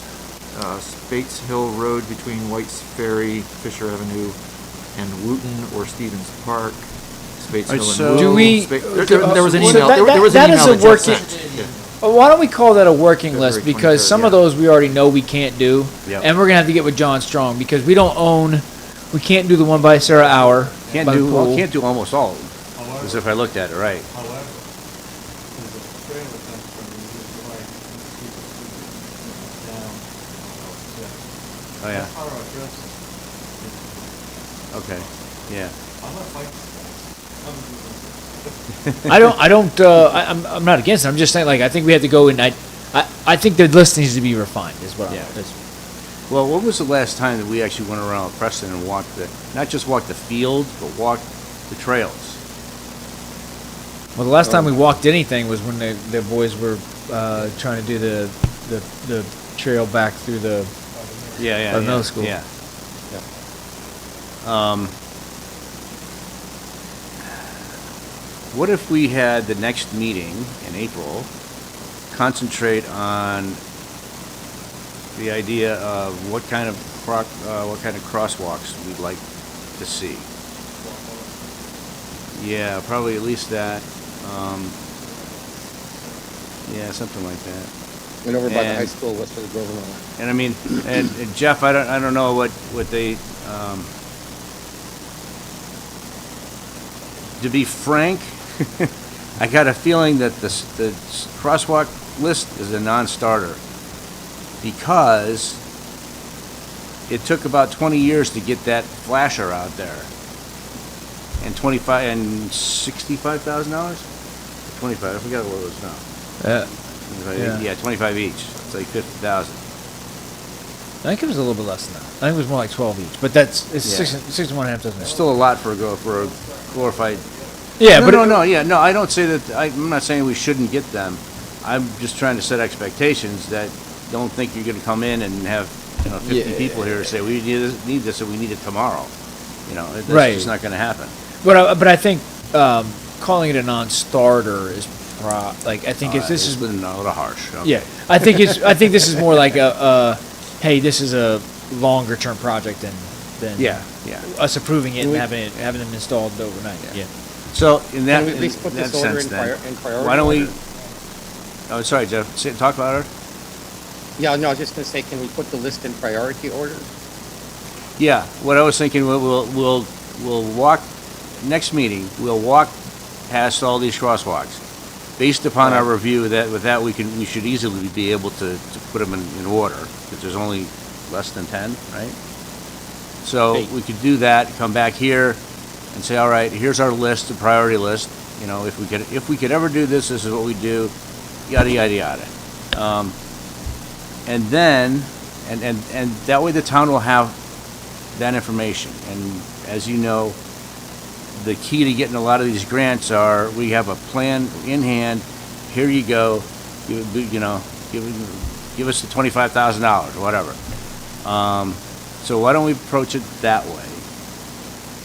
Spates Hill Road between White's Ferry, Fisher Avenue, and Wooten or Stevens Park, Spates All right, Hill and so- Wooten. Do we- There was an So email, that- there was an that email is a that Jeff working- sent. Yeah. Why don't we call that a working list? February Because 23rd, some of yeah. those we already know we can't do, Yep. and we're gonna have to get with John Strong because we can't do the one by Sarah Hour. Can't by the pool. can't do almost all of them, as if I looked at it right. However, there's a trailer comes from the right, down. Oh, yeah. That's how our address is. Okay. Yeah. I'm not fighting this. I'm not against it. I'm just saying, like, I think we have to go and I think the list needs to be refined. Is what Yeah. I'm. Well, when was the last time that we actually went around with Preston and walked not just walked the field, but walked the trails? Well, the last time we walked anything was when the boys were trying to do the trail back through the. Yeah, By the middle school. Yeah. What if we had the next meeting in April concentrate on the idea of what kind of crosswalks we'd like to see? Yeah, probably at least that. Yeah, something like that. And over by the And- high school, west of the Grove and all that. And I mean, and Jeff, I don't know what they, to be frank, I got a feeling that the crosswalk list is a non-starter because it took about 20 years to get that flasher out there. And $65,000? 25, I forgot what it was now. Yeah. Yeah, 25 each. It's like 50,000. I think it was a little bit less than that. I think it was more like 12 each, but it's Yeah. 61.5 doesn't It's it? still a lot for a glorified. Yeah, No, but no. I don't say that. I'm not saying we shouldn't get them. I'm just trying to set expectations that don't think you're going to come in and have 50 Yeah. people here say we need this and we need it tomorrow. That's Right. just not going to happen. But I think calling it a non-starter is I think this It's is been a little harsh. Okay. yeah. I think this is more like hey, this is a longer term project than Yeah. us approving it and we- having them installed overnight. Yeah. So in that, Can we at least put in this that order sense, in then, priority why don't we? order? Oh, sorry, Jeff. Talk about it. Yeah, no, I was just gonna say, can we put the list in priority order? Yeah, what I was thinking, we'll walk, next meeting, we'll walk past all these crosswalks. Based upon our review, with that, we should easily be able to put them in order, because there's only less than 10, right? So Eight. we could do that, come back here and say, all right, here's our list, the priority list. If we could ever do this, this is what we do, yada, yada, yada. And then, and that way the town will have that information. And as you know, the key to getting a lot of these grants are, we have a plan in hand, here you go, give us the $25,000 or whatever. So why don't we approach it that way?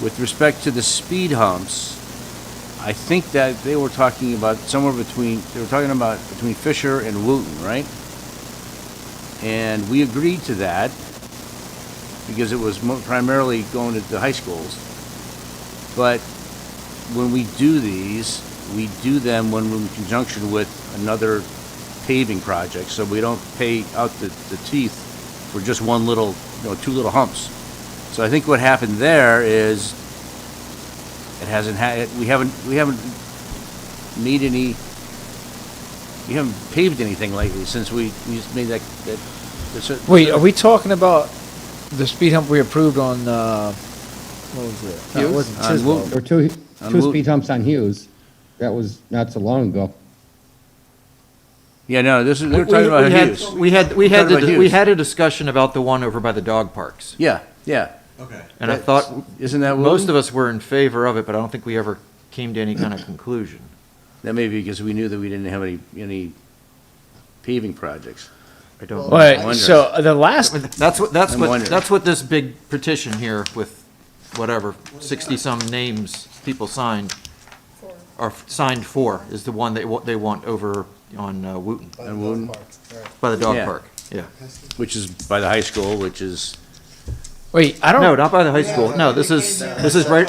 With respect to the speed humps, I think that they were talking about between Fisher and Wooten, right? And we agreed to that because it was primarily going to the high schools. But when we do these, we do them when we're in conjunction with another paving project, so we don't pay out the teeth for just one little, two little humps. So I think what happened there is we haven't paved anything lately since we just made that. Wait, are we talking about the speed hump we approved on? What was it? No, it Hughes? wasn't On Tisdale. Wooten. There were two On Woot- speed humps on Hughes. That was not so long ago. Yeah, no, they were talking about Hughes. We had Talking about Hughes. a discussion about the one over by the dog parks. Yeah. Okay. And I thought Isn't that most Wooten? of us were in favor of it, but I don't think we ever came to any kind of conclusion. That may be because we knew that we didn't have any paving projects. I don't. Wait, so the last That's I'm wondering. what this big petition here with whatever 60-some names people signed are signed for is the one they want over on Wooten By the And dog Wooten? park, right. by the dog Yeah. park. Yeah. Which is by the high school, which is, wait, I don't. No, not by the high school. Yeah, No, they this is came down. this is right.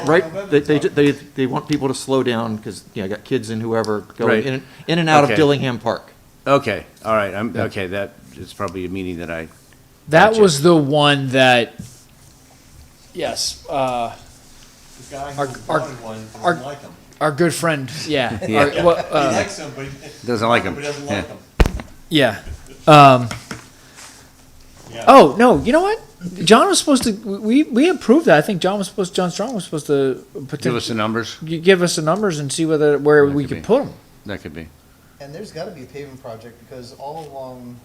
They want people to slow down because I got kids and whoever going Right. in and out Okay. of Dillingham Park. okay, all right, okay, that is probably a meeting that I, That Gotcha. was the one that. Yes, The guy Our- who our- wanted one our- doesn't like him. our good friend. Yeah. Yeah. Our- well, He likes him, but he Doesn't like him. But he doesn't Yeah. like him. yeah. Yeah. Oh no! You know what? John was supposed to. We approved that. I think John Strong was supposed to give us the numbers, give us the numbers and see where That we could could be. put them. that could be. And there's gotta be a paving project, because all along,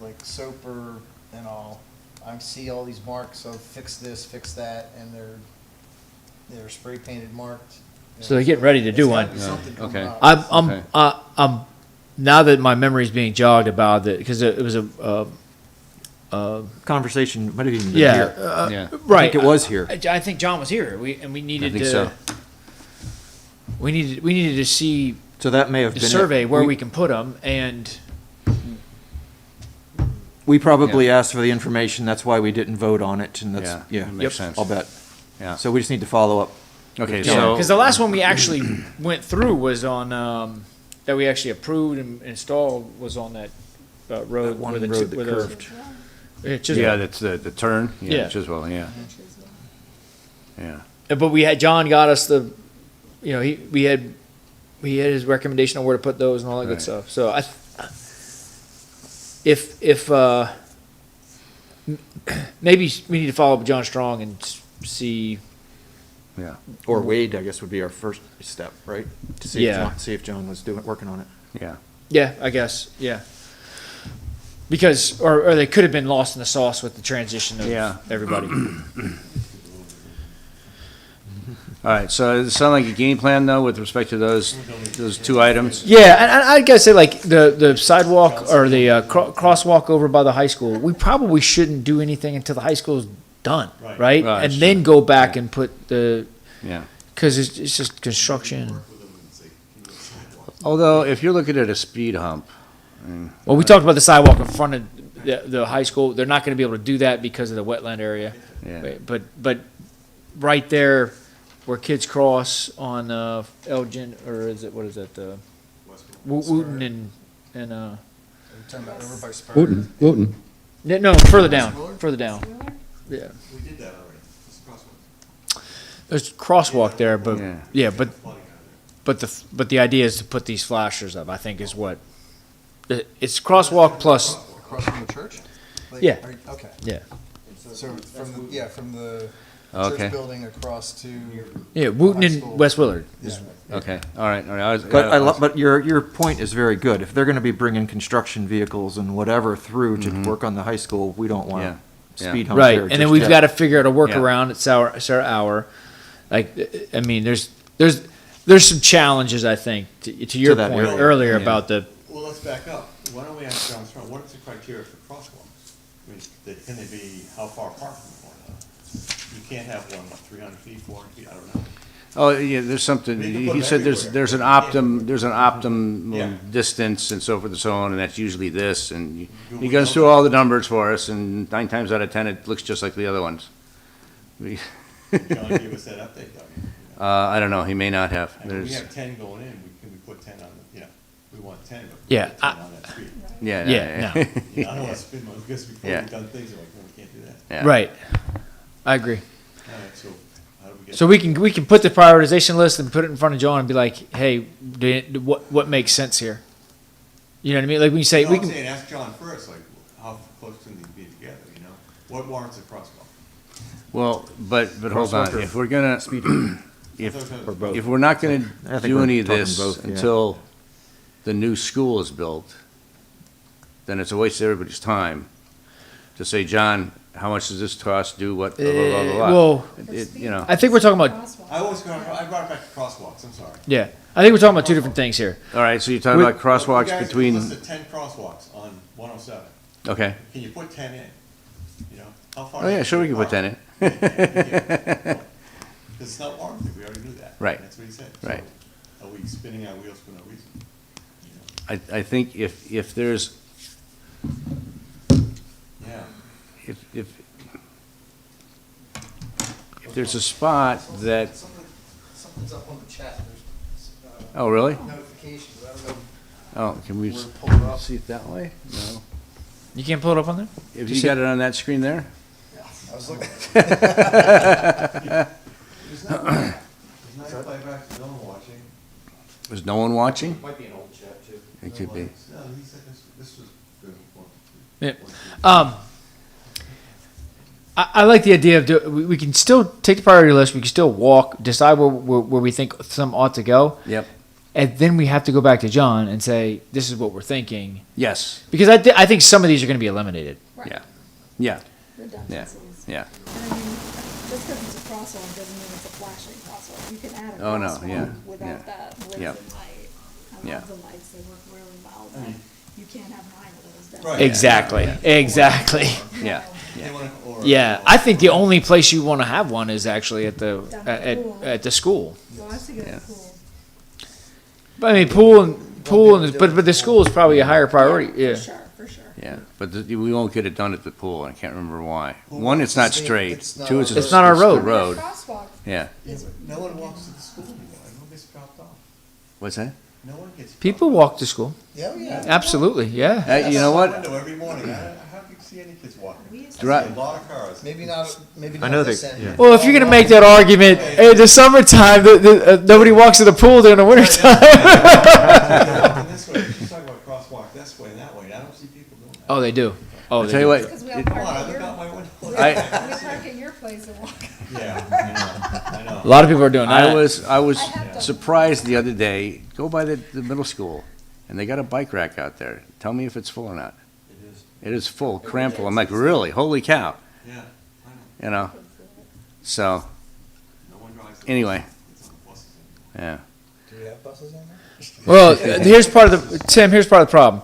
like Soper and all, I see all these marks of fix this, fix that, and they're spray painted marked. So they're getting ready to do There's gotta one. be something coming Okay. up. I'm now that my memory's being jogged about it because it was Conversation might have even been yeah here. Yeah. right. I think it was here. I think John was here. We needed think to. so. We needed to see So that may have the been it. survey where we can put them and. We probably asked for the information. That's why we didn't vote on it, and that's Yeah, yeah. that makes sense. I'll bet. Yeah. So we just need to follow up. Okay, Yeah, so, because the last one we actually went through was on, that we actually approved and installed was on that road. One with a road two- that with a- curved. Chisholm. Yeah, that's the turn. Yeah. Chiswell, yeah. Yeah. But we had, John got us the, you know, we had his recommendation on where to put those and all that good Right. stuff. So maybe we need to follow up with John Strong and see. Yeah. Or Wade, I guess, would be our first step, right? To see Yeah. see if John was working on it. Yeah. Yeah, I guess, yeah. Because, or they could have been lost in the sauce with the transition of Yeah. everybody. All right, so does it sound like a game plan, though, with respect to those two items? Yeah, and I gotta say, like, the sidewalk or the crosswalk over by the high school, we probably shouldn't do anything until the high school's done, right? Right, And that's then go back and put the, Yeah. because it's just construction. Although, if you're looking at a speed hump, Well, we talked about the sidewalk in front of the high school. They're not gonna be able to do that because of the wetland area. yeah. But right there where kids cross on Elgin, or is it, what is that, Wooten and Are you talking about over by Spur? Wooten. no, further down, yeah. We did that already. It's a crosswalk. There's a crosswalk there, but, Yeah. yeah, but Flooding out there. but the idea is to put these flashers up, I think is what, it's crosswalk plus, Across from the church? Like, Yeah. Okay. yeah. So from the Okay. church building across to. Yeah, Wooten High and school. West Willard. Yeah. Okay, all right. But your point is very good. If they're gonna be bringing construction vehicles and whatever through to work on the high school, we don't Yeah. want Yeah. speed humps Right, there and then just we've yet. got to figure out a workaround at Sarah Hour. Like, I mean, there's some challenges, I think, to your that point area. earlier Yeah. about the, Well, let's back up. Why don't we ask John Strong, what is the criteria for crosswalks? I mean, can they be, how far apart from one another? You can't have one, 300 feet, 400 feet, I don't know. Oh, yeah, there's something, We can put he them said everywhere. there's an optimum Yeah. distance and so forth and so on, and that's usually this, and he goes through all the numbers for us, and 9 times out of 10, it looks just like the other ones. John gave us that update, though. You know. I don't know, he may not have. I mean, we There's, have 10 going in, can we put 10 on the, you know, we want 10, but Yeah, we put 10 on that street. yeah, Yeah, no. You know, I don't want to spin my, because before Yeah. we've done things, I'm like, no, we can't do that. yeah. right. I agree. All right, so how do we get? So we can put the prioritization list and put it in front of John and be like, hey, what makes sense here? You know what I mean? Like when you say, No, we I'm can, saying, ask John first, like, how close can these be together, you know? What warrants a crosswalk? Well, but hold on, if we're gonna, if we're not gonna I think do we're any of talking this both, yeah. until the new school is built, then it's a waste of everybody's time to say, John, how much does this cost, do what, blah, blah, blah, blah, blah. well, You know, I think we're talking about, I always go, I brought it back to crosswalks, I'm sorry. yeah, I think we're talking about two different things here. all right, so you're talking about crosswalks You guys between, listed 10 crosswalks on 107. okay. Can you put 10 in? You know, how far? Oh, yeah, sure, we can put 10 in. Because it's not warranted, we already knew that. Right. That's what he said. Right. So are we spinning our wheels for no reason? You know? I think if there's, Yeah. if there's a spot that, Something's up on the chat, there's, oh, really? notifications, I don't know. Oh, can we We're pulling up. see it that way? No. You can't pull it up on there? If Just you got it on that screen there? I was looking. There's not a playback, no one watching. Was no one watching? Might be an old chat too. It could be. No, he said this was good. Yeah. I like the idea of, we can still take the priority list, we can still walk, decide where we think some ought to go, Yep. and then we have to go back to John and say, this is what we're thinking. Yes. Because I think some of these are gonna be eliminated. Yeah. Yeah. Redundancies. Yeah. And I mean, just because it's a crosswalk doesn't mean it's a flashing crosswalk. You can add a Oh, no, yeah, crosswalk without yeah. that blitz Yep. and light. I Yeah. love the lights, they work really well, but you can't have 9 of those down. Right. Exactly, exactly. Yeah. They wanna- or- Yeah, I think the only place you wanna have one is actually at the, Down at the pool. at the school. So I think Yeah. it's cool. But I mean, but the school is probably a higher priority, yeah. For sure. Yeah. But we won't get it done at the pool. I can't remember why. One, it's not straight. It's not Two, our it's road. It's not our the road. road. Crosswalk Yeah. Yeah, but no one walks to the school anymore, everyone gets dropped off. What's that? No one gets. People dropped walk off. to school. Yeah, Yeah, yeah. Absolutely, yeah. Hey, you know what? Window every morning. I hardly see any kids walking. I see Dri- a lot of cars. Maybe not I know this they- end. yeah. Well, if you're gonna make that argument, in the summertime, nobody walks to the pool during the wintertime. This way, she's talking about crosswalk this way and that way. I don't see people doing that. Oh, they do. Oh, I they tell you do. what, Because we all it- Come on, park I at look your, out my window. we I- park at your place and walk. Yeah, I know. A lot of people are doing that. I was I have to- surprised the other day, go by the middle school, and they got a bike rack out there. Tell me if it's full or not. It is. It is full, cram full. I'm like, really? Holy cow, Yeah, I know. you know? So, No one drives. anyway, It's on the buses anymore. yeah. Do we have buses in there? Well, here's part of the Tim. Here's part of the problem.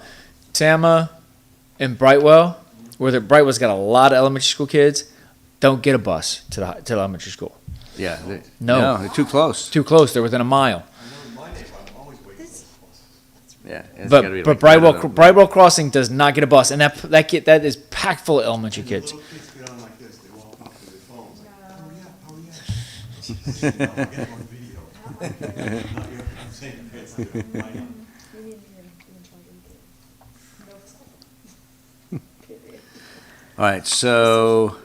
Tama and Brightwell, where Brightwell's got a lot of elementary school kids, don't get a bus to the elementary school. Yeah. No. They're too close. Too close. They're within a mile. I know in my neighborhood, I'm always waiting for the buses. Yeah. It's gotta be But like Brightwell that. Brightwell Crossing does not get a bus, and that is packed full of elementary And the kids. little kids get on like this, they walk up to their phones, like, hurry up, hurry up. No, I'm getting on video. Not you, I'm saying the kids do. I know. We need even children to. No cell phone. Period. All right, so,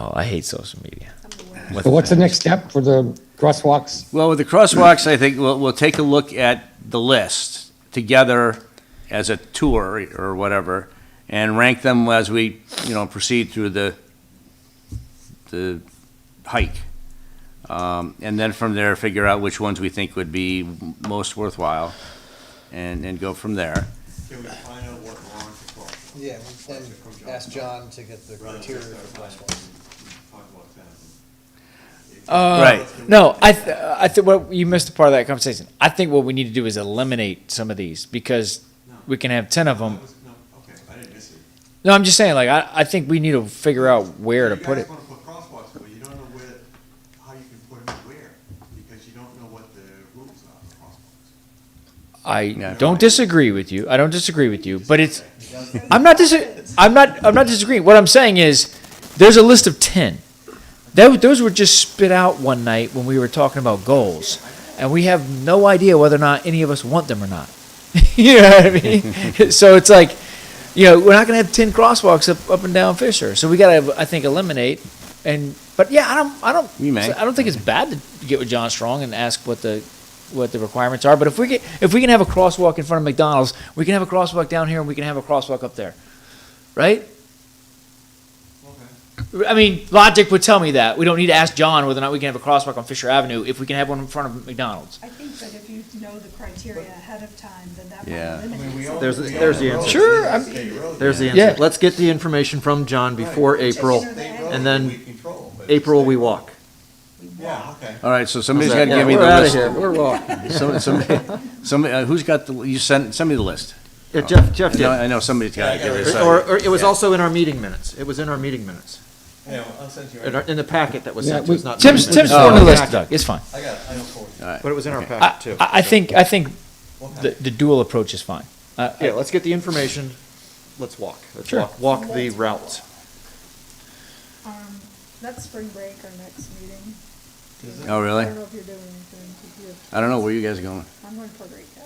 Oh, I hate social media. I'm aware. So what's the next step for the crosswalks? well, with the crosswalks, I think we'll take a look at the list together as a tour or whatever, and rank them as we, proceed through the hike. And then from there, figure out which ones we think would be most worthwhile, and go from there. Can we find out what warrants the crosswalk? Yeah, and ask John to get the Rather than criteria just for start crosswalks. talking about that. Right. No, I think what you missed a part of that conversation. I think what we need to do is eliminate some of these because we can have 10 of them. No, okay, I didn't miss it. No, I'm just saying, like, I think we need to figure out where to put it. You guys wanna put crosswalks, but you don't know where, how you can put them where, because you don't know what the rules are for crosswalks. I Yeah. don't disagree with you. I don't disagree with you, but it's I'm not disagreeing. What I'm saying is there's a list of 10. Those were just spit out one night when we were talking about goals, and we have no idea whether or not any of us want them or not. You know what I mean? So it's like, we're not gonna have 10 crosswalks up and down Fisher. So we gotta, I think, eliminate. But yeah, I don't think it's bad to get with John Strong and ask what the requirements are. But if we can have a crosswalk in front of McDonald's, we can have a crosswalk down here, and we can have a crosswalk up there, right? Okay. I mean, logic would tell me that. We don't need to ask John whether or not we can have a crosswalk on Fisher Avenue if we can have one in front of McDonald's. I think that if you know the criteria ahead of time, then that might Yeah. eliminate some. There's the answer. Sure, There's the Yeah. answer. Let's get the information from John before April, and then We control, but- April we walk. Yeah, okay. All right, so somebody's How's got that? to give me Yeah, the we're outta list. here. We're walking. Somebody, who's got send me the list. Yeah, Jeff did. I know somebody's got to give it. Or it was also in our meeting minutes. It was in our meeting minutes. Yeah, I'll send you. In the packet that was Yeah, sent to us, not. Tim's minutes. forwarding the list, Packet. Doug. It's fine. I got it, I know for But it was in our I, packet too. I think Okay. the dual approach is fine. Yeah, let's get the information. Let's walk. Let's Sure. walk the route. That's spring break, our next meeting. Oh, I really? don't know if you're doing anything. If you- I don't know where you guys are going. I'm going to Puerto Rico,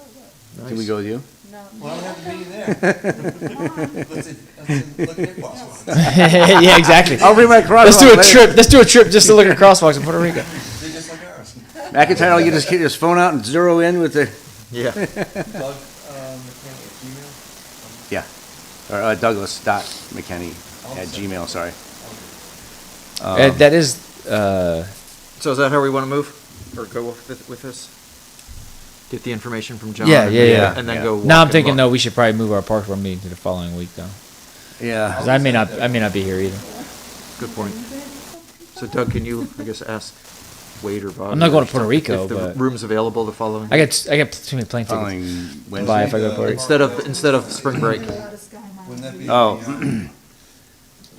but Can we go with you? no. Well, I don't have to be there. Let's look at your crosswalks. Yeah, exactly. I'll bring my crosswalk. Let's do a later. trip. Let's do a trip just to look at crosswalks in Puerto Rico. They're just like ours. McIntyre will get his phone out and zero in with the, Yeah. Doug, McKinney at Gmail? or Douglas.McKinney@gmail, sorry. That is. So is that how we want to move? Or go with this? Get the information from John? Yeah, and yeah, then- yeah. And then Yeah. go walk. Now I'm and thinking look. though we should probably move our park board meeting to the following week though, Yeah. 'cause I may not be here either. Good point. So Doug, can you, I guess, ask Wade or Bob? I'm not going to if- Puerto Rico, If the but- room's available the following? I got too many plane tickets. Following Bye if I Wednesday. go to Puerto Rico. Instead of spring break. Let us go home. Wouldn't that be? Oh.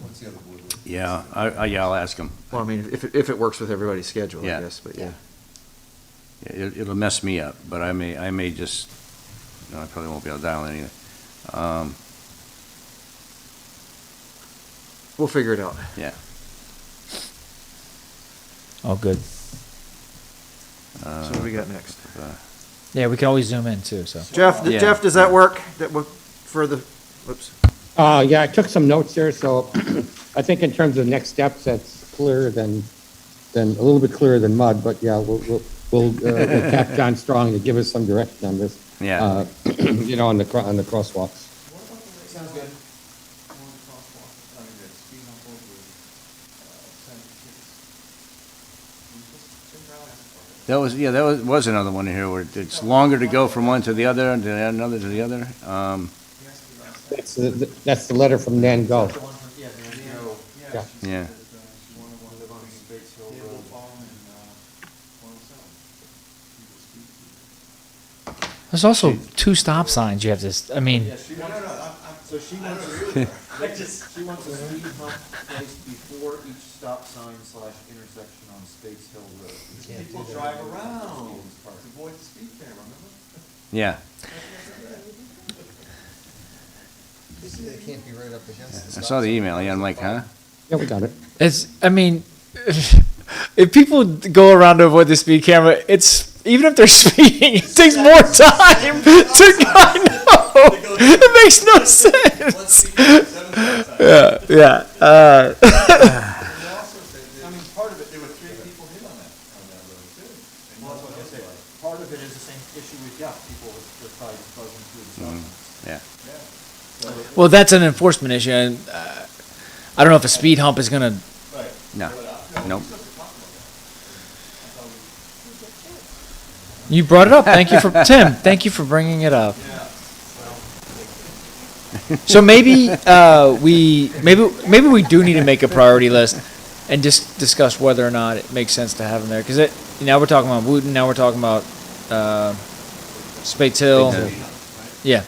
What's the other board? Yeah, I'll ask him. Well, I mean, if it works with everybody's schedule, Yeah. I guess, but yeah. It'll mess me up, but I may just, I probably won't be able to dial in either. We'll figure it out. Yeah. Oh, good. So what do we got next? Yeah, we can always zoom in too, so. Jeff, Yeah. Jeff, does that work? That work for the, whoops. Yeah, I took some notes here, so I think in terms of next steps, that's clearer than, a little bit clearer than mud, but yeah, we'll tap John Strong to give us some direction on this. Yeah. You know, on the crosswalks. Sounds good. One crosswalk, I mean, the speed hump over, That was another one here where it's longer to go from one to the other, and then another to the other. That's the letter from Nan Go. Yeah. Yeah. There's also 2 stop signs you have to, I mean, So she wants, she wants a speed hump placed before each stop sign / intersection on Spates Hill Road. People drive around to avoid the speed camera, remember? Yeah. They can't be right up against the I saw the email. Yeah, I'm like, huh? Yeah, we got it. I mean, if people go around to avoid the speed camera, even if they're speeding, it takes more time to, I know, it makes no sense. Yeah. I mean, part of it, there were 3 people hit on that road too. And Well, that's what I said. Part of it is the same issue we've got, people just by buzzing through the stop signs. Yeah. Well, that's an enforcement issue, and I don't know if a speed hump is gonna, No. Nope. you brought it up, Tim, thank you for bringing it up. So maybe we do need to make a priority list and just discuss whether or not it makes sense to have them there, because now we're talking about Wooten, now we're talking about Spates Hill. Yeah,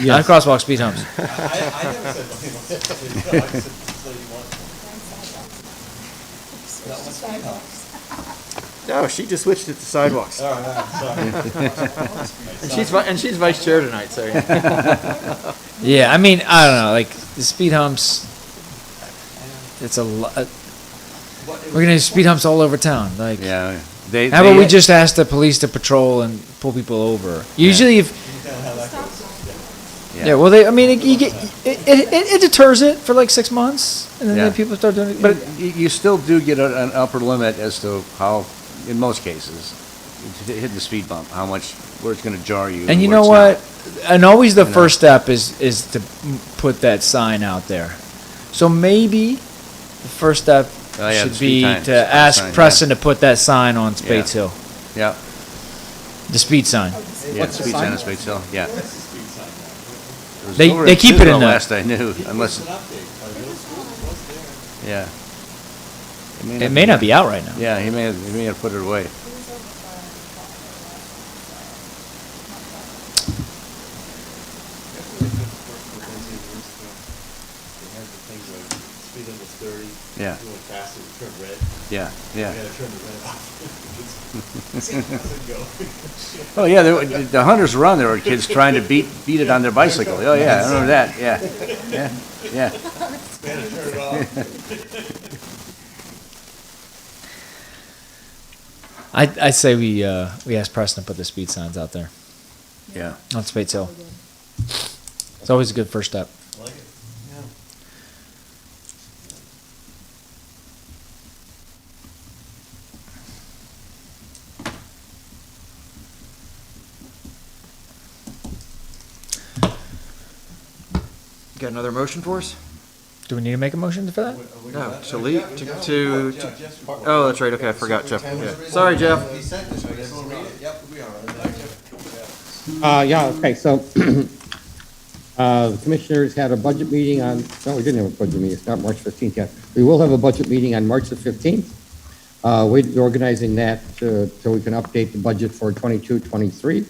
not crosswalk speed humps. I never said, I just said, lady wants one. That one's speed humps. No, she just switched it to sidewalks. All right, sorry. And she's vice chair tonight, so. Yeah, I mean, I don't know, like, the speed humps, it's a lot, we're gonna have speed humps all over town, like. Yeah. How about we just ask the police to patrol and pull people over? Usually if, yeah, well, it deters it for like 6 months, and then Yeah. people start doing it, But but you still do get an upper limit as to how, in most cases, to hit the speed bump, how much, where it's gonna jar you. and you where know it's what? And always the first step is to put that sign out there. So maybe the first step Oh, yeah, the should speed be sign- to speed ask sign, yeah. Preston to put that sign on Spates Hill, not. Yeah, the speed sign. yeah, What's the speed sign? sign on Spates Hill, yeah. It was They- over they at keep it in Citadel the- Last I knew, unless, It's an update, middle school was there. yeah. It may not be out right now. Yeah, he may have put it away. They had the things like speed limit was 30. Yeah. Doing faster, it turned red. Yeah, We yeah. had to turn the red off. It doesn't go. Oh, yeah, the Hunters Run, there were kids trying to beat it on their bicycle. Oh, yeah, I remember that, yeah. Yeah, yeah. We had to turn it off. I say we ask Preston to put the speed signs out there Yeah. on Spates Hill. It's always a good first step. I like it. Got another motion for us? Do we need to make a motion for that? No, to leave, to, oh, that's right, okay, I forgot, Jeff. Yeah. Sorry, Jeff. He sent this, but everyone read it. Yep, we are. Yeah, okay, so, the commissioners had a budget meeting on, no, we didn't have a budget meeting, it's not March 15th yet. We will have a budget meeting on March the 15th. We're organizing that so we can update the budget for 22-23.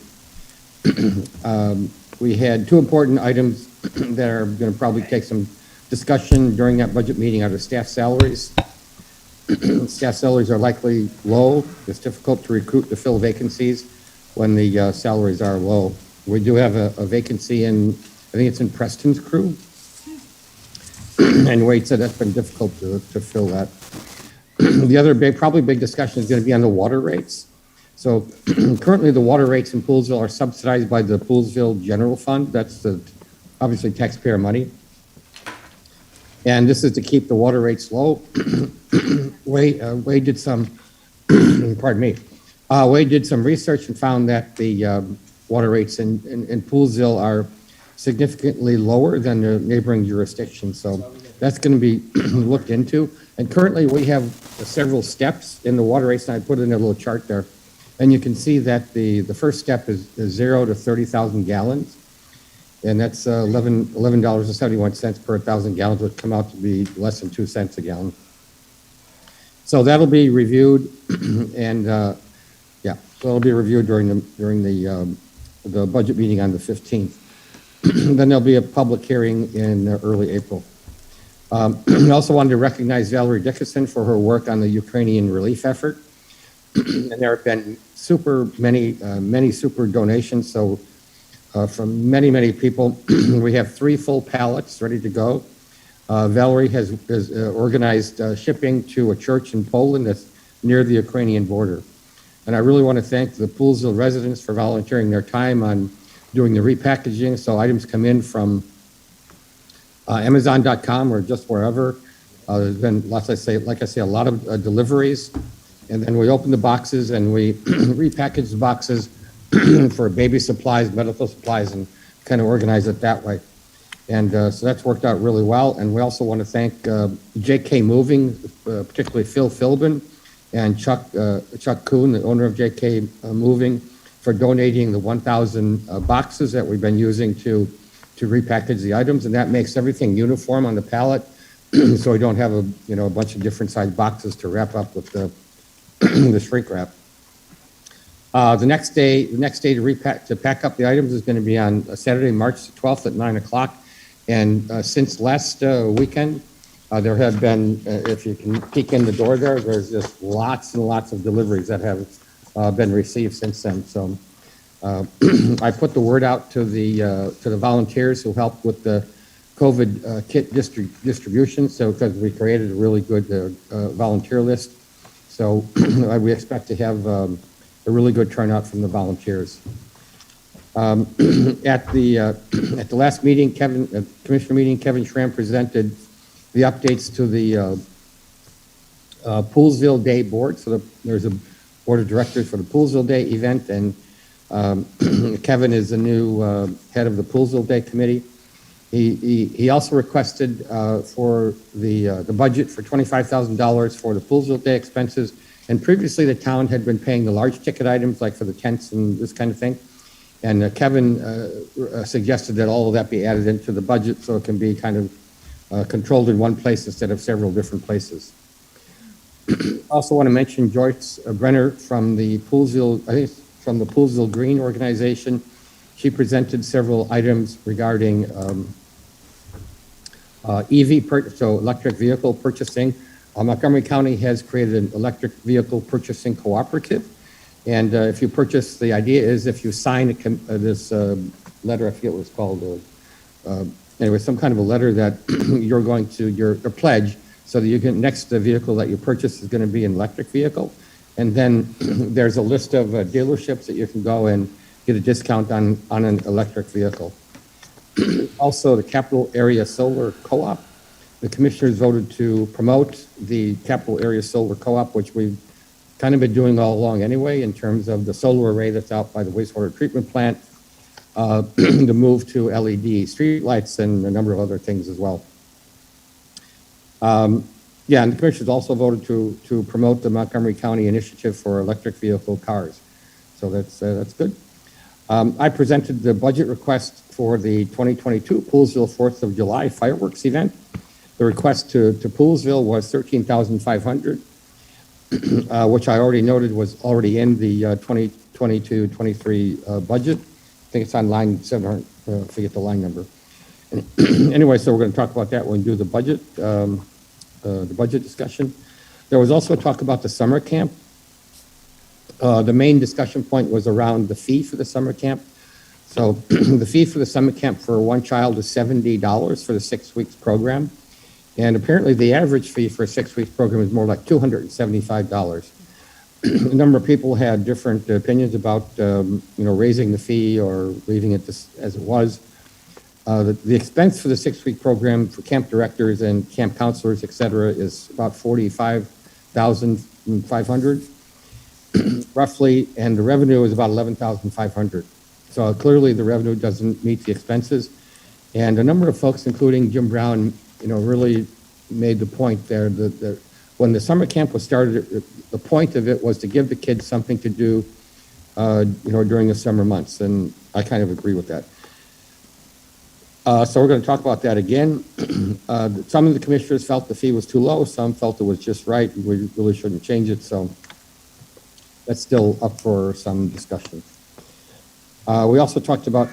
We had 2 important items that are gonna probably take some discussion during that budget meeting are the staff salaries. Staff salaries are likely low. It's difficult to recruit to fill vacancies when the salaries are low. We do have a vacancy in, I think it's in Preston's crew. And Wade said that's been difficult to fill that. The other probably big discussion is going to be on the water rates. So currently, the water rates in Poolsville are subsidized by the Poolsville General Fund. That's the, obviously, taxpayer money. And this is to keep the water rates low. Wade did some, pardon me, Wade did some research and found that the water rates in Poolsville are significantly lower than the neighboring jurisdictions. So that's going to be looked into. And currently, we have several steps in the water rates, and I put in a little chart there. And you can see that the first step is 0 to 30,000 gallons. And that's $11.71 per 1,000 gallons, would come out to be less than 2 cents a gallon. So that'll be reviewed, and yeah, so it'll be reviewed during the budget meeting on the 15th. Then there'll be a public hearing in early April. I also wanted to recognize Valerie Dickinson for her work on the Ukrainian relief effort. And there have been many super donations. So from many people, we have 3 full pallets ready to go. Valerie has organized shipping to a church in Poland that's near the Ukrainian border. And I really want to thank the Poolsville residents for volunteering their time on doing the repackaging. So items come in from Amazon.com or just wherever. There's been lots, like I say, a lot of deliveries. And then we open the boxes and we repackage the boxes for baby supplies, medical supplies, and kind of organize it that way. And so that's worked out really well. And we also want to thank JK Moving, particularly Phil Philbin and Chuck Kuhn, the owner of JK Moving, for donating the 1,000 boxes that we've been using to repackage the items. And that makes everything uniform on the pallet, so we don't have a bunch of different size boxes to wrap up with the shrink wrap. The next day to pack up the items is going to be on Saturday, March 12th at 9 o'clock. And since last weekend, there have been, if you can peek in the door there's just lots and lots of deliveries that have been received since then. So I put the word out to the volunteers who helped with the COVID kit distribution. So because we created a really good volunteer list. So we expect to have a really good turnout from the volunteers. At the last meeting, commissioner meeting, Kevin Schramm presented the updates to the Poolsville Day board. So there's a board of directors for the Poolsville Day event, and Kevin is the new head of the Poolsville Day committee. He also requested for the budget for $25,000 for the Poolsville Day expenses. And previously, the town had been paying the large ticket items, like for the tents and this kind of thing. And Kevin suggested that all of that be added into the budget so it can be kind of controlled in one place instead of several different places. Also want to mention Joyce Brenner from the Poolsville, I think it's from the Poolsville Green organization. She presented several items regarding so electric vehicle purchasing. Montgomery County has created an electric vehicle purchasing cooperative. And if you purchase, the idea is if you sign this letter, I forget what it's called, anyway, some kind of a letter that you're going to, your pledge, so that you can, next the vehicle that you purchase is going to be an electric vehicle. And then there's a list of dealerships that you can go and get a discount on an electric vehicle. Also, the Capital Area Solar Co-op. The commissioners voted to promote the Capital Area Solar Co-op, which we've kind of been doing all along anyway, in terms of the solar array that's out by the wastewater treatment plant, the move to LED streetlights, and a number of other things as well. Yeah, and the commissioners also voted to promote the Montgomery County Initiative for Electric Vehicle Cars. So that's good. I presented the budget request for the 2022 Poolsville 4th of July fireworks event. The request to Poolsville was $13,500, which I already noted was already in the 2022-23 budget. I think it's on line 700, forget the line number. Anyway, so we're going to talk about that when we do the budget discussion. There was also talk about the summer camp. The main discussion point was around the fee for the summer camp. So the fee for the summer camp for one child is $70 for the 6 weeks program. And apparently the average fee for a 6 weeks program is more like $275. a number of people had different opinions about, raising the fee or leaving it as it was. The expense for the 6-week program for camp directors and camp counselors, et cetera, is about $45,500 roughly, and the revenue is about $11,500. So clearly the revenue doesn't meet the expenses. And a number of folks, including Jim Brown, really made the point there that when the summer camp was started, the point of it was to give the kids something to do, during the summer months, and I kind of agree with that. So we're going to talk about that again. Some of the commissioners felt the fee was too low. Some felt it was just right. We really shouldn't change it. So that's still up for some discussion. We also talked about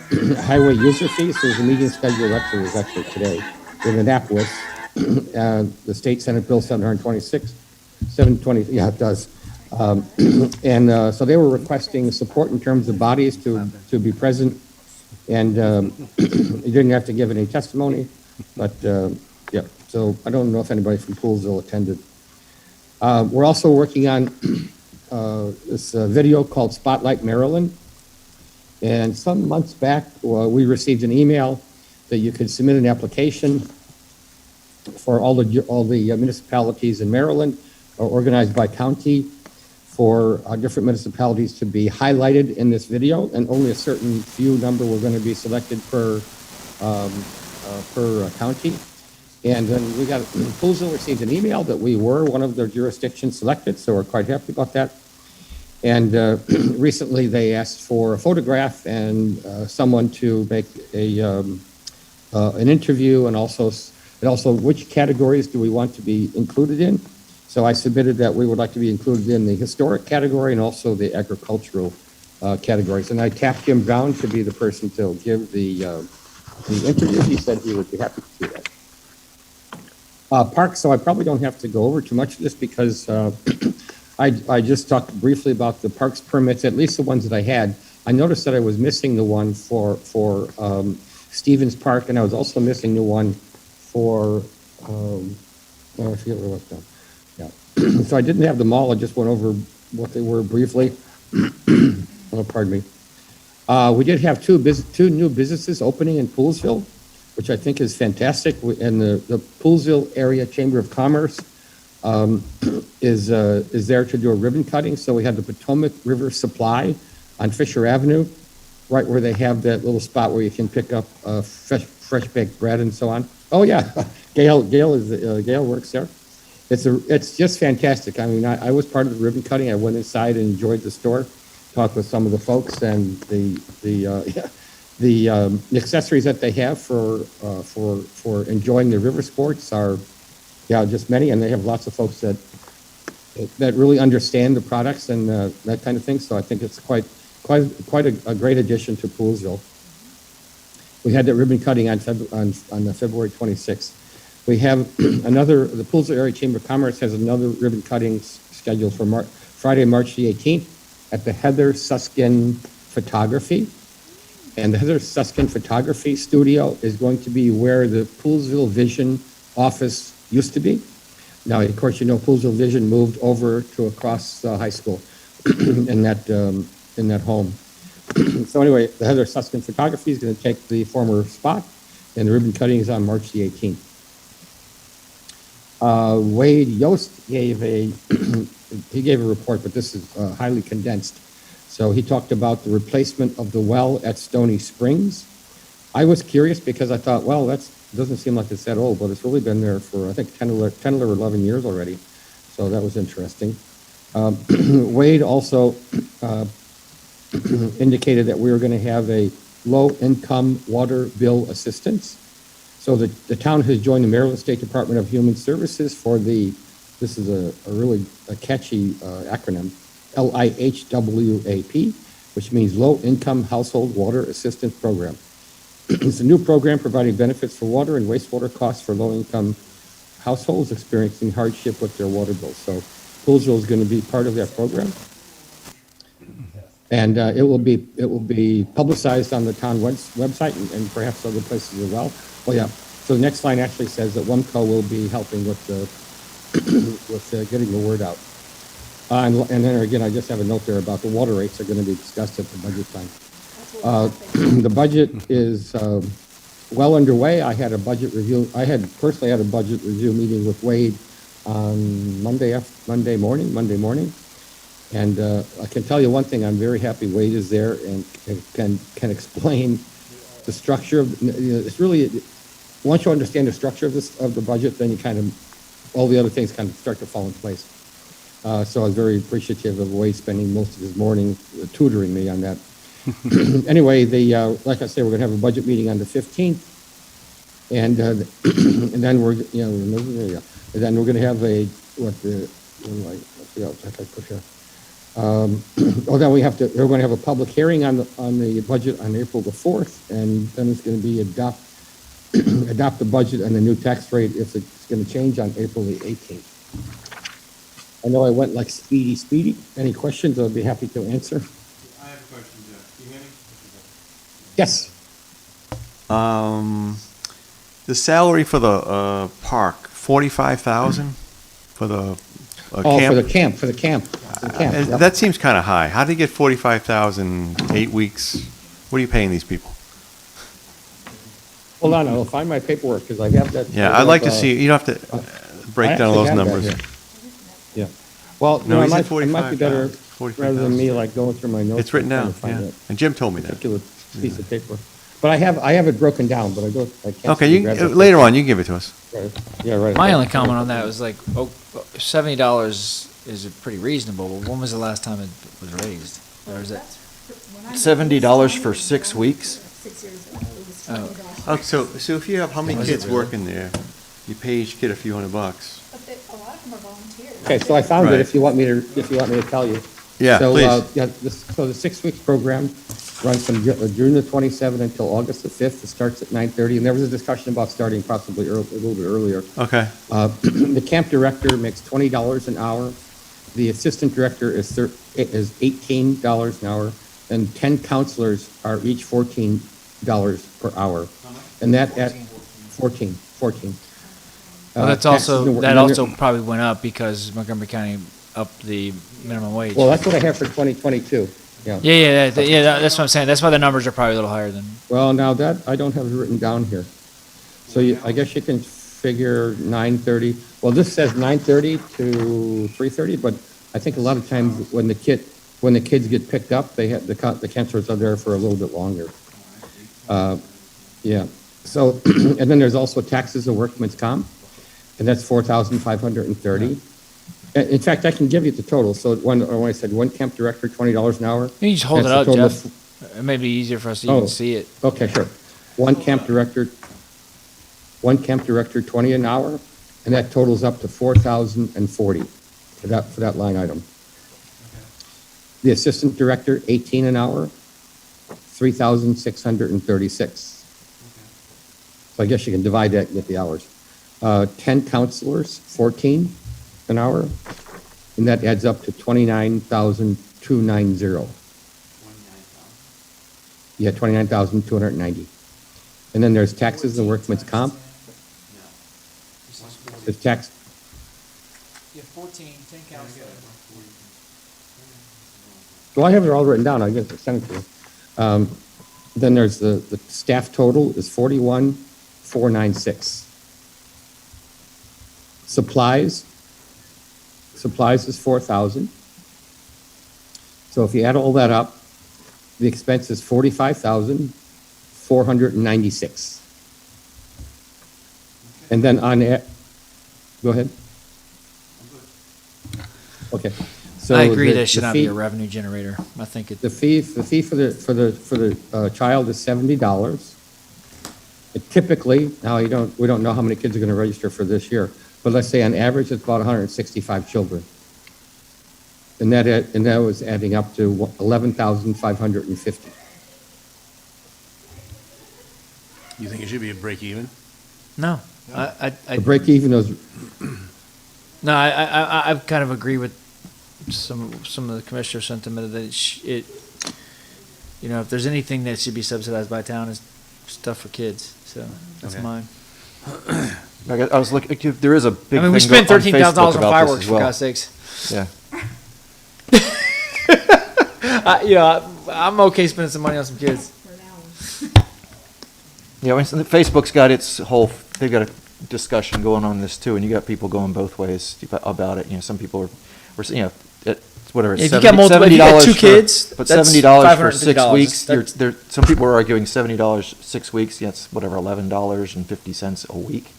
highway user fees. There's a meeting scheduled actually today in Annapolis. The state Senate Bill 720, yeah, it does. So they were requesting support in terms of bodies to be present. And you didn't have to give any testimony, but yeah. So I don't know if anybody from Poolsville attended. We're also working on this video called Spotlight Maryland. And some months back, we received an email that you could submit an application for all the municipalities in Maryland, organized by county, for different municipalities to be highlighted in this video, and only a certain few number were going to be selected per county. And then Poolsville received an email that we were one of their jurisdictions selected, so we're quite happy about that. And recently they asked for a photograph and someone to make an interview, and also which categories do we want to be included in. So I submitted that we would like to be included in the historic category and also the agricultural categories. And I tapped Jim Brown to be the person to give the interview. He said he would be happy to do that. Parks, so I probably don't have to go over too much of this because I just talked briefly about the parks permits, at least the ones that I had. I noticed that I was missing the one for Stevens Park, and I was also missing the one for, I forget where it was now. Yeah. So I didn't have them all. I just went over what they were briefly. Oh, pardon me. We did have two new businesses opening in Poolsville, which I think is fantastic. And the Poolsville Area Chamber of Commerce is there to do a ribbon cutting. So we had the Potomac River Supply on Fisher Avenue, right where they have that little spot where you can pick up fresh baked bread and so on. Oh yeah, Gail works there. It's just fantastic. I mean, I was part of the ribbon cutting. I went inside and enjoyed the store, talked with some of the folks, and the accessories that they have for enjoying the river sports are, just many, and they have lots of folks that really understand the products and that kind of thing. So I think it's quite a great addition to Poolsville. We had that ribbon cutting on February 26th. We have the Poolsville Area Chamber of Commerce has another ribbon cutting scheduled for Friday, March the 18th at the Heather Suskin Photography. And the Heather Suskin Photography Studio is going to be where the Poolsville Vision office used to be. Now, of course, Poolsville Vision moved over to across high school in that home. So anyway, the Heather Suskin Photography is going to take the former spot, and the ribbon cutting is on March the 18th. Wade Yost gave a report, but this is highly condensed. So he talked about the replacement of the well at Stoney Springs. I was curious because I thought, well, that doesn't seem like it's that old, but it's really been there for, I think, 10 or 11 years already. So that was interesting. Wade also indicated that we were going to have a low-income water bill assistance. So the town has joined the Maryland State Department of Human Services for this is a really catchy acronym, LIHWAP, which means Low Income Household Water Assistance Program. It's a new program providing benefits for water and wastewater costs for low-income households experiencing hardship with their water bills. So Poolsville is going to be part of that program. And it will be publicized on the town website and perhaps other places as well. Oh yeah. So the next line actually says that WMCO will be helping with with getting the word out. And then again, I just have a note there about the water rates are gonna be discussed at the budget time. That's what we're thinking. The budget is well underway. I personally had a budget review meeting with Wade on Monday morning. And I can tell you one thing, I'm very happy Wade is there and can explain the structure of, it's really, once you understand the structure of the budget, then you kind of, all the other things kind of start to fall in place. So I was very appreciative of Wade spending most of his morning tutoring me on that. Anyway, like I said, we're gonna have a budget meeting on the 15th, and then we're, and then we're gonna have a, then we're gonna have a public hearing on the budget on April the 4th, and then it's gonna be adopt the budget and the new tax rate if it's gonna change on April the 18th. I know I went like speedy. Any questions? I'll be happy to answer. I have a question, Jeff. Can you hear me? Yes. The salary for the park, 45,000 for the Oh, camp? for the camp. Yep. That seems kind of high. How do you get 45,000 8 weeks? What are you paying these people? Hold on, I'll find my paperwork, because I have that. Yeah, I'd like to see, you don't have to break down those numbers. Yeah. Well, No, it he said might be better, 45,000. rather than me like going through my notes. It's written and down, trying to find yeah. that And Jim told me that. particular piece of paper. But I have it broken down, but I can't. Okay, see you, grab it. later on, you can give it to us. Right. Yeah, right. My only comment on that was like, $70 is pretty reasonable, but when was the last time it was raised? Or is it? $70 for 6 weeks? 6 years ago, it was Oh. $20. Oh, so if you have, how many Was it kids really? working there? You pay each kid a few $100. But a lot of them are volunteers. Okay, so I found it, Right. if you want me to tell you. Yeah, So, please. so the 6 week program runs from June the 27th until August the 5th. It starts at 9:30, and there was a discussion about starting possibly a little bit earlier. Okay, The camp director makes $20 an hour. The assistant director is $18 an hour, and 10 counselors are each $14 per hour. And that at 14. Well, that's Taxes also, and- that and then also there- probably went up because Montgomery County upped the minimum wage. Well, that's what I have for 2022, yeah. That's what I'm saying. That's why the numbers are probably a little higher than. Well, now that, I don't have it written down here. So I guess you can figure 9:30, well, this says 9:30 to 3:30, but I think a lot of times when the kids get picked up, they have, the counselors are there for a little bit longer. Yeah, so, and then there's also taxes and workman's comp, and that's 4,530. In fact, I can give you the total, so when I said one camp director, $20 an hour. You just hold it that's up, the total Jeff. of- It may be easier for us to Oh. even see it. Okay, sure. One camp director, 20 an hour, and that totals up to 4,040 for that line item. The assistant director, 18 an hour, 3,636. So I guess you can divide that and get the hours. 10 counselors, 14 an hour, and that adds up to 29,290. Yeah, 29,290. And then there's taxes and workman's comp. The tax, Yeah, 14, 10 counselors. well, I have it all written down, I guess I'll send it to you. Then there's the staff total is 41,496. Supplies is 4,000. So if you add all that up, the expense is 45,496. And then go ahead. Okay. So I agree the- that should the not be fee- a revenue generator. I think it. The fee for the child is $70. Typically, now we don't know how many kids are going to register for this year, but let's say on average it's about 165 children, and that was adding up to 11,550. You think it should be a break even? No, The break even is No, I kind of agree with some of the commissioner sentiment that if there's anything that should be subsidized by town, is stuff for kids. So that's Okay. mine. I was looking, there is a big I mean, we thing spent on $13,000 Facebook on about this fireworks as for well. God's sakes. Yeah. I'm okay spending some money on some kids. For now. Yeah, Facebook's got its whole, they've got a discussion going on this too, and you got people going both ways about it. Some people were it's whatever, it's If you got multiple, if you got two kids, but that's $70 for 6 $550. weeks. Some people were arguing $70 6 weeks. Yeah, it's whatever, $11.50 a week,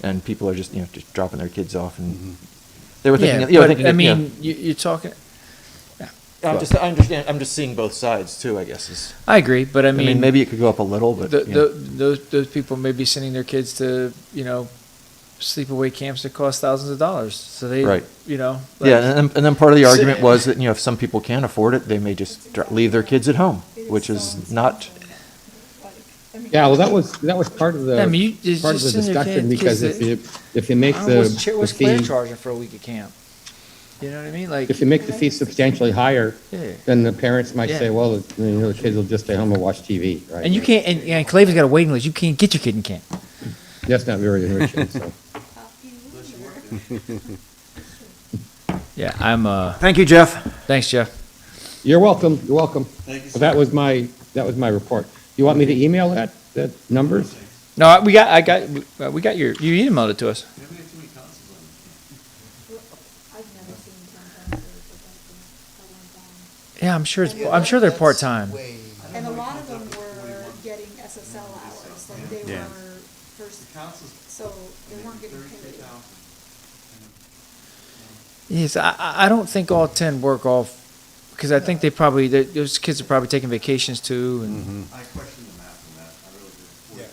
and people are just just dropping their kids off, and they were thinking. Yeah, but thinking, I mean, you're talking. I understand. I'm just seeing both sides too. I guess is. I agree, but I mean, maybe it could go up a little, but those people may be sending their kids to sleepaway camps that cost thousands of dollars. So they, Right. like- yeah, and then part of the argument was that if some people can't afford it, they may just leave their kids at home, which is not. Yeah, well, that was part of the, I mean, you part of the just send your discussion, kids because that- if you make I don't know, the what's Claire fee, charging for a week at camp? You know what I mean? Like, if you make the fee substantially higher, Yeah. then the parents might Yeah. say, well, the kids will just stay home and watch TV, right? and you can't, and Claven's got a waiting list. You can't get your kid in camp. That's not very enriching, so. Yeah, I'm. Thank you, Jeff. Thanks, Jeff. You're welcome, you're welcome. Thank you, So that was my report. You want me to email that numbers? No, we got you emailed it to us. Yeah, we have too many consoles on I've never seen 10 concerts at one time. Yeah, I'm sure they're part time. Way. And a lot of them were getting SSL hours, like they Yeah. were first, The consoles, so they weren't getting paid. 33,000. Yes, I don't think all 10 work off, because I think those kids are probably taking vacations too, and I question the math on that, I really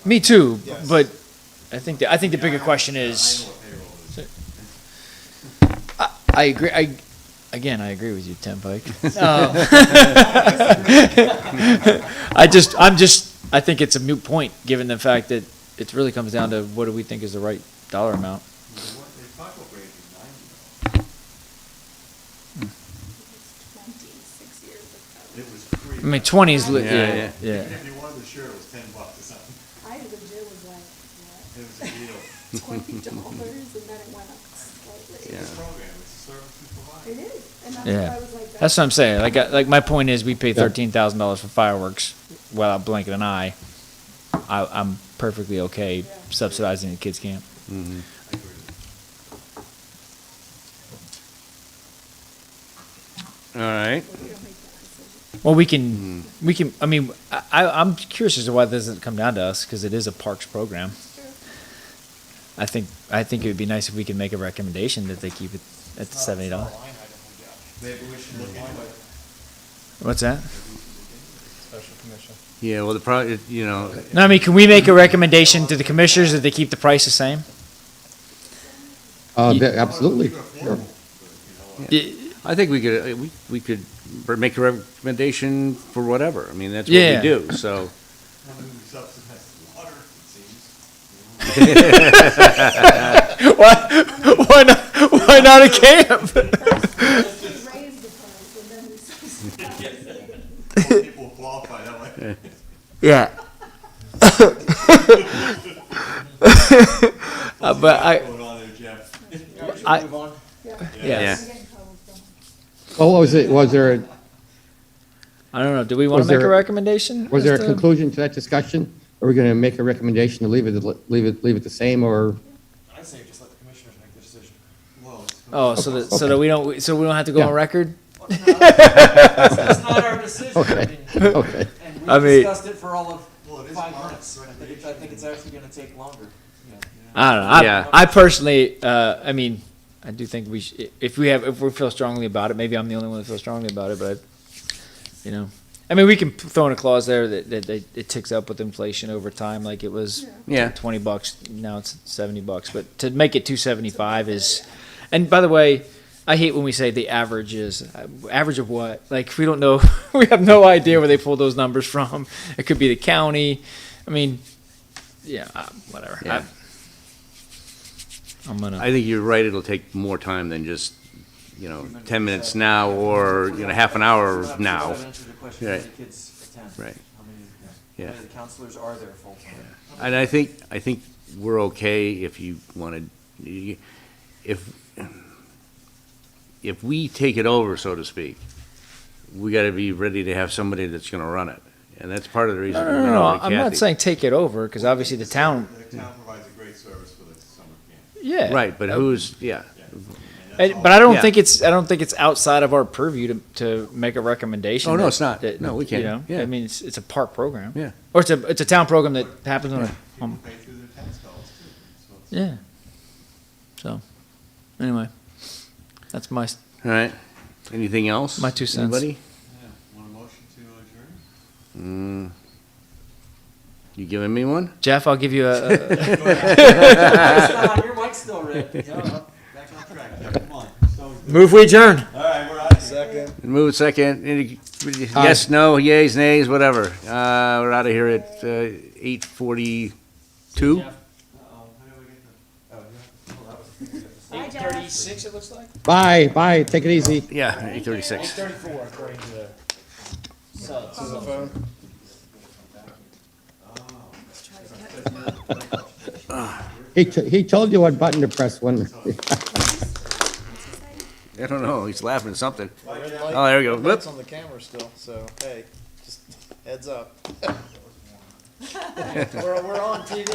do. me too. Yes. But I think the bigger question I is, know what payroll is. I agree. I agree with you, Tim Pike. I think it's a moot point, given the fact that it really comes down to what do we think is the right dollar amount. They talk about raising 90 26 years ago. though. It was free. I mean, 20 is, Yeah, yeah. yeah. Even if you wanted the shirt, it was $10 or something. I legit was like, what, It was a deal. $20, and then it went up slightly. Yeah. It's a program, it's a service we provide. It is, and that's Yeah. why I was like. That's what I'm saying. Like my point is, we pay $13,000 for fireworks without blinking an eye. I'm perfectly okay subsidizing the kids' camp. All right. Well, we can. I mean, I'm curious as to why it doesn't come down to us, because it is a parks program. I think it would be nice if we could make a recommendation that they keep it at the $70. Maybe we should look into it. What's that? Special commission. Yeah, well, No, I mean, can we make a recommendation to the commissioners that they keep the price the same? Absolutely, sure. I think we could make a recommendation for whatever. I mean, that's what Yeah. we do, so. We subsidize the water, it seems. Why not a camp? First, we raised the price, and then we subsidized. More people will qualify that way. Yeah. But Going on there, Jeff. yes. Yeah. Oh, was there I don't know. Do we want Was to make a there- recommendation? Was there a as to- conclusion to that discussion? Are we going to make a recommendation to leave it the same, or? I'd say just let the commissioners make the decision. Well, it's- Oh, so that we don't have to go Yeah. on record. It's not our decision. Okay, okay. And I we mean- discussed it for all of Well, it is 5 our minutes. recommendation. I think it's actually gonna take longer. I don't know. Yeah. I personally, I mean, I do think if we feel strongly about it, maybe I'm the only one that feels strongly about it, but I mean, we can throw in a clause there that it ticks up with inflation over time, like it was Yeah. $20, now it's $70, but to make it $275 is, and by the way, I hate when we say the average is, average of what? Like, we don't know, we have no idea where they pull those numbers from. It could be the county. I mean, whatever. Yeah. I'm gonna. I think you're right, it'll take more time than just, 10 minutes now or, half an hour now. Answer the question, how Right. many kids attend? Right. How many Yeah. of the counselors are there full-time? And I think we're okay if you wanted, if we take it over, so to speak, we gotta be ready to have somebody that's gonna run it. And that's part of the reason. No, we no, went no, over to I'm not Kathy. saying take it over, because obviously the town, The town provides a great service for the summer camp. yeah. Right, but who's, yeah. But I don't Yeah. think it's outside of our purview to make a recommendation. Oh, no, that- it's not. that, No, we can't. You know, Yeah. I mean, it's a park program. Yeah. Or it's a town program that happens on a, People pay through their tax dollars too. So yeah. So, anyway, that's my, All right. Anything else? My 2 cents. Anybody? yeah, want a motion to adjourn? You giving me one? Jeff, I'll give you a, Your mic's still red. Back on track. Come on. move we adjourn. All right, we're out of here. Second. Move it second. Yes, no, yays, nays, whatever. We're out of here at 8:42. 8:36, it looks like. Bye, take it easy. Yeah, 8:36. 8:34 according to the subs. He told you what button to press when. I don't know. He's laughing at something. Red light- Oh, there we go. red light's Whoop. on the camera still, so hey, just heads up. We're on TV.